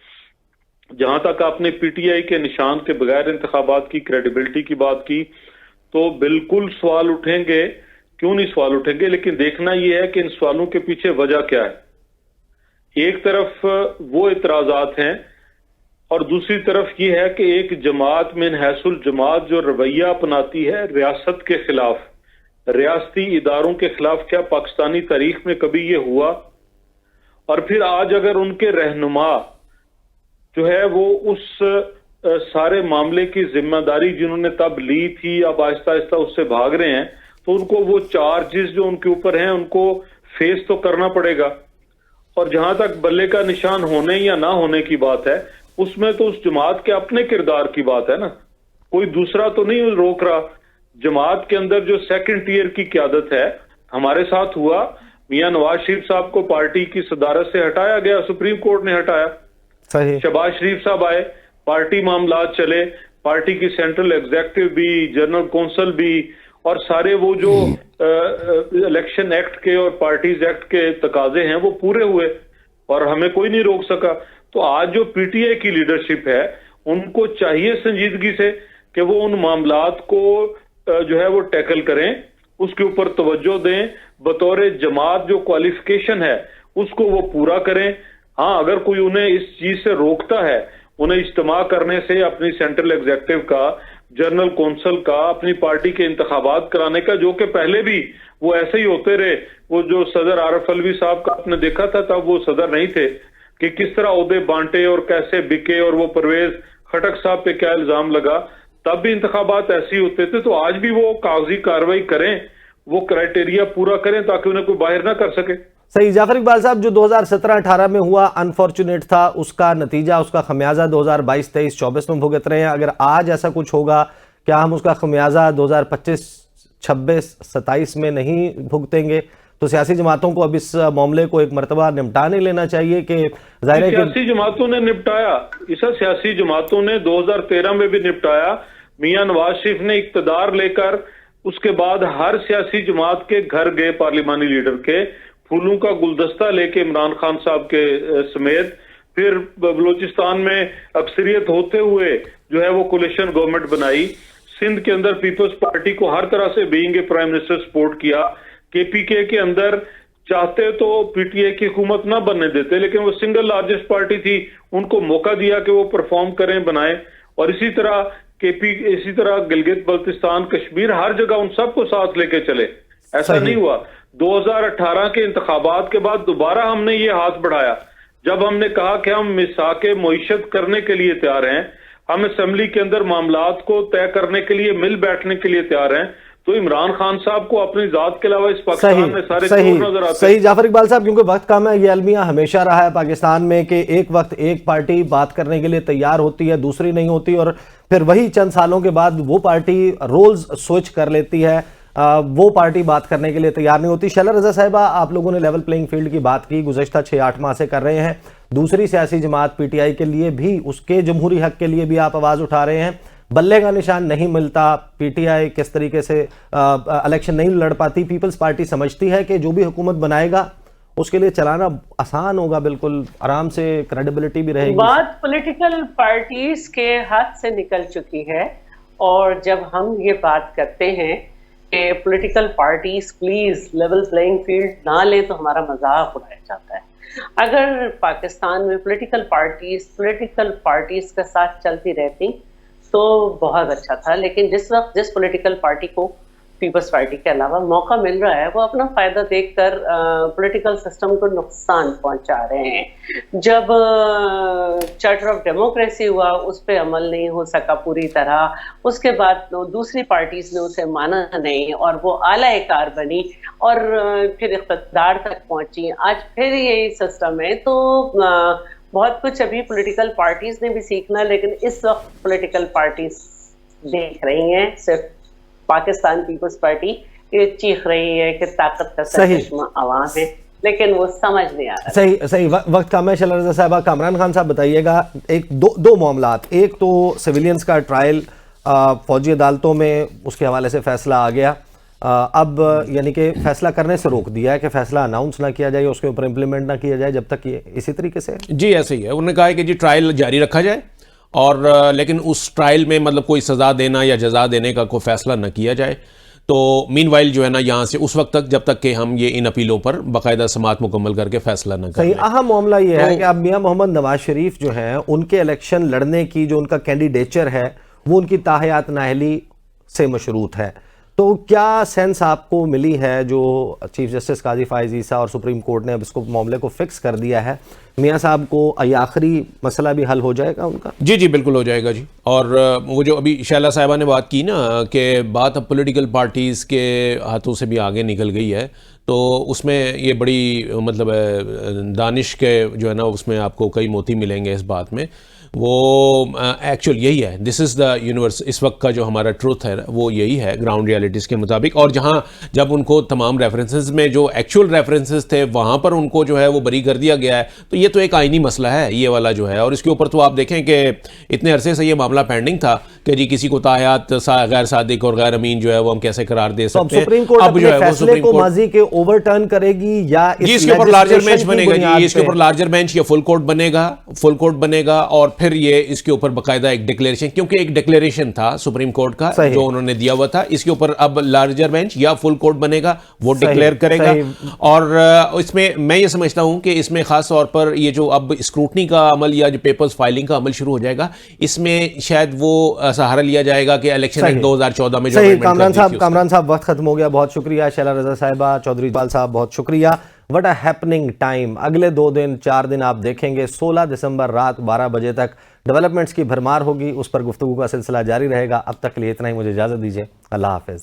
जहां तक आपने पीटीआई के निशान के बगैर इंतखाबात की क्रेडिबिलिटी की बात की, तो बिल्कुल सवाल उठेंगे, क्यों नहीं सवाल उठेंगे, लेकिन देखना यह है कि इन सवालों के पीछे वजह क्या है। एक तरफ वो इतराजात हैं और दूसरी तरफ ये है कि एक जमात मिनहैसुल जमात जो रवैया अपनाती है रियासत के खिलाफ, रियासती इदारों के खिलाफ, क्या पाकिस्तानी तारीख में कभी ये हुआ? और फिर आज अगर उनके रहनुमा जो है वो उस सारे मामले की जिम्मेदारी जिन्होंने तब ली थी अब आहिस्ता आहिस्ता उससे भाग रहे हैं, तो उनको वो चार्जेस जो उनके ऊपर हैं उनको फेस तो करना पड़ेगा। और जहां तक बल्ले का निशान होने या ना होने की बात है, उसमें तो उस जमात के अपने किरदार की बात है ना, कोई दूसरा तो नहीं रोक रहा। जमात के अंदर जो सेकंड टियर की क़यादत है, हमारे साथ हुआ, मियां नवाज शरीफ साहब को पार्टी की सदारत से हटाया गया, सुप्रीम कोर्ट ने हटाया। सही। शहबाज शरीफ साहब आए, पार्टी मामलात चले, पार्टी की सेंट्रल एग्जीक्यूटिव भी, जनरल कौंसल भी, और सारे वो जो इलेक्शन एक्ट के और पार्टीज एक्ट के तकाजे हैं वो पूरे हुए और हमें कोई नहीं रोक सका। तो आज जो पीटीआई की लीडरशिप है उनको चाहिए संजीदगी से कि वो उन मामलात को जो है वो टैकल करें, उसके ऊपर तवज्जो दें, बतौर जमात जो क्वालिफिकेशन है उसको वो पूरा करें। हाँ, अगर कोई उन्हें इस चीज से रोकता है, उन्हें इज्तिमा करने से, अपनी सेंट्रल एग्जीक्यूटिव का, जनरल कौंसल का, अपनी पार्टी के इंतखाबात कराने का, जो कि पहले भी वो ऐसे ही होते रहे। वो जो सदर आरिफ अलवी साहब का आपने देखा था, तब वो सदर नहीं थे, कि किस तरह ओहदे बांटे और कैसे बिके, और वो परवेज खटक साहब पे क्या इल्जाम लगा, तब भी इंतखाबात ऐसे ही होते थे। तो आज भी वो कागजी कार्रवाई करें, वो क्राइटेरिया पूरा करें ताकि उन्हें कोई बाहर ना कर सके। सही। जाफर इकबाल साहब, जो 2017-18 में हुआ अनफॉर्चुनेट था, उसका नतीजा, उसका खमियाजा 2022, 23, 24 में भुगत रहे हैं। अगर आज ऐसा कुछ होगा, क्या हम उसका खमियाजा 2025, 26, 27 में नहीं भुगतेंगे? तो सियासी जमातों को अब इस मामले को एक मरतबा निपटा नहीं लेना चाहिए कि जाहिर है कि सियासी जमातों ने निपटाया, इसे सियासी जमातों ने 2013 में भी निपटाया। मियां नवाज शरीफ ने इक्तदार लेकर उसके बाद हर सियासी जमात के घर गए, पार्लिमानी लीडर के, फूलों का गुलदस्ता लेके इमरान खान साहब के समेत। फिर बलूचिस्तान में अक्सरियत होते हुए जो है वो कोलिशन गवर्नमेंट बनाई। सिंध के अंदर पीपल्स पार्टी को हर तरह से being a prime minister support किया। केपीके के अंदर चाहते तो पीटीआई की हुकूमत ना बनने देते, लेकिन वो सिंगल लार्जेस्ट पार्टी थी, उनको मौका दिया कि वो परफॉर्म करें, बनाए। और इसी तरह गिलगित बल्तिस्तान, कश्मीर, हर जगह उन सबको साथ लेके चले। ऐसा नहीं हुआ। 2018 के इंतखाबात के बाद दोबारा हमने ये हाथ बढ़ाया, जब हमने कहा कि हम मिसाके मुईशत करने के लिए तैयार हैं, हम असेंबली के अंदर मामलात को तय करने के लिए मिल बैठने के लिए तैयार हैं। तो इमरान खान साहब को अपनी जात के अलावा इस पाकिस्तान में सारे चोर नजर आते हैं। सही जाफर इकबाल साहब, क्योंकि वक्त कम है, ये अलमिया हमेशा रहा है पाकिस्तान में कि एक वक्त एक पार्टी बात करने के लिए तैयार होती है, दूसरी नहीं होती, और फिर वही चंद सालों के बाद वो पार्टी रोल्स स्विच कर लेती है, वो पार्टी बात करने के लिए तैयार नहीं होती। शैला रजा साहिबा, आप लोगों ने लेवल प्लेइंग फील्ड की बात की, गुज़श्ता 6-8 माह से कर रहे हैं। दूसरी सियासी जमात पीटीआई के लिए भी, उसके जमहूरी हक के लिए भी आप आवाज़ उठा रहे हैं। बल्ले का निशान नहीं मिलता, पीटीआई किस तरीके से इलेक्शन नहीं लड़ पाती। पीपल्स पार्टी समझती है कि जो भी हुकूमत बनाएगा उसके लिए चलाना आसान होगा, बिल्कुल आराम से, क्रेडिबिलिटी भी रहेगी। बात पॉलिटिकल पार्टीज के हाथ से निकल चुकी है। और जब हम ये बात करते हैं कि political parties please level playing field ना लें, तो हमारा मजाक उड़ाया जाता है। अगर पाकिस्तान में पॉलिटिकल पार्टीज का साथ चलती रहती तो बहुत अच्छा था। लेकिन जिस वक्त जिस पॉलिटिकल पार्टी को पीपल्स पार्टी के अलावा मौका मिल रहा है, वो अपना फायदा देखकर पॉलिटिकल सिस्टम को नुकसान पहुंचा रहे हैं। जब चार्टर ऑफ डेमोक्रेसी हुआ, उस पर अमल नहीं हो सका पूरी तरह, उसके बाद दूसरी पार्टीज ने उसे माना नहीं और वो आला कार बनी और फिर इख्तिदार तक पहुंची। आज फिर यही सिस्टम है। तो बहुत कुछ अभी पॉलिटिकल पार्टीज ने भी सीखना, लेकिन इस वक्त पॉलिटिकल पार्टीज देख रही हैं, सिर्फ पाकिस्तान पीपल्स पार्टी ये चीख रही है कि ताकत का चश्मा आवाम है, लेकिन वो समझ नहीं आ रहा। सही। वक्त कम है। शैला रज़ा साहिबा, कामरान खान साहब बताइएगा, एक दो मामलात। एक तो सिविलियंस का ट्रायल फौजी अदालतों में, उसके हवाले से फैसला आ गया। अब यानी कि फैसला करने से रोक दिया है कि फैसला अनाउंस ना किया जाए, उसके ऊपर इंप्लीमेंट ना किया जाए जब तक ये इसी तरीके से। जी ऐसे ही है। उन्होंने कहा है कि जी ट्रायल जारी रखा जाए, और लेकिन उस ट्रायल में मतलब कोई सज़ा देना या जजा देने का कोई फैसला न किया जाए। तो मीनवाइल जो है ना यहाँ से उस वक्त तक जब तक कि हम ये इन अपीलों पर बाकायदा समाअत मुकम्मल करके फैसला न सही करें। अहम मामला ये है कि अब मियां मोहम्मद नवाज शरीफ जो है उनके इलेक्शन लड़ने की जो उनका कैंडिडेचर है वो उनकी ताहयात नाहली से मशरूत है। तो क्या सेंस आपको मिली है जो चीफ जस्टिस काजी फायज ईसा और सुप्रीम कोर्ट ने अब इसको मामले को फिक्स कर दिया है, मियां साहब को ये आखिरी मसला भी हल हो जाएगा उनका? जी जी बिल्कुल हो जाएगा जी। और वो जो अभी शैला साहिबा ने बात की ना कि बात अब पॉलिटिकल पार्टीज़ के हाथों से भी आगे निकल गई है, तो उसमें ये बड़ी मतलब दानिश के जो है ना उसमें आपको कई मोती मिलेंगे इस बात में। वो एक्चुअल यही है, दिस इज़ द यूनिवर्स, इस वक्त का जो हमारा ट्रूथ है वो यही है ग्राउंड रियलिटीज़ के मुताबिक। और जहाँ जब उनको तमाम रेफरेंसेस में जो एक्चुअल रेफरेंसेस थे वहाँ पर उनको जो है वो बरी कर दिया गया है, तो ये तो एक आइनी मसला है ये वाला जो है। और इसके ऊपर तो आप देखें कि इतने अरसे से ये मामला पेंडिंग था कि जी किसी को ताहयात गैर सादिक और गैर अमीन जो है वो हम कैसे करार दे सकते हैं। सुप्रीम कोर्ट अब जो है वो सुप्रीम कोर्ट माजी के ओवरटर्न करेगी या इसके ऊपर लार्जर बेंच बनेगा जी, इसके ऊपर लार्जर बेंच या फुल कोर्ट बनेगा और फिर ये इसके ऊपर बाकायदा एक डिक्लेरेशन, क्योंकि एक डिक्लेरेशन था सुप्रीम कोर्ट का जो उन्होंने दिया हुआ था, इसके ऊपर अब लार्जर बेंच या फुल कोर्ट बनेगा, वो डिक्लेयर करेगा। और इसमें मैं ये समझता हूं कि इसमें खास तौर पर ये जो अब स्क्रूटनी का अमल या जो पेपर्स फाइलिंग का अमल शुरू हो जाएगा, इसमें शायद वो सहारा लिया जाएगा कि इलेक्शन एक्ट 2014 में जो कामरान साहब वक्त खत्म हो गया, बहुत शुक्रिया। शैला रजा साहिबा, चौधरी इकबाल साहब बहुत शुक्रिया। What a happening time. अगले 2 दिन 4 दिन आप देखेंगे 16 दिसंबर रात 12 बजे तक डेवलपमेंट्स की भरमार होगी, उस पर गुफ्तगू का सिलसिला जारी रहेगा। अब तक के लिए इतना ही, मुझे इजाजत दीजिए, अल्लाह हाफिज।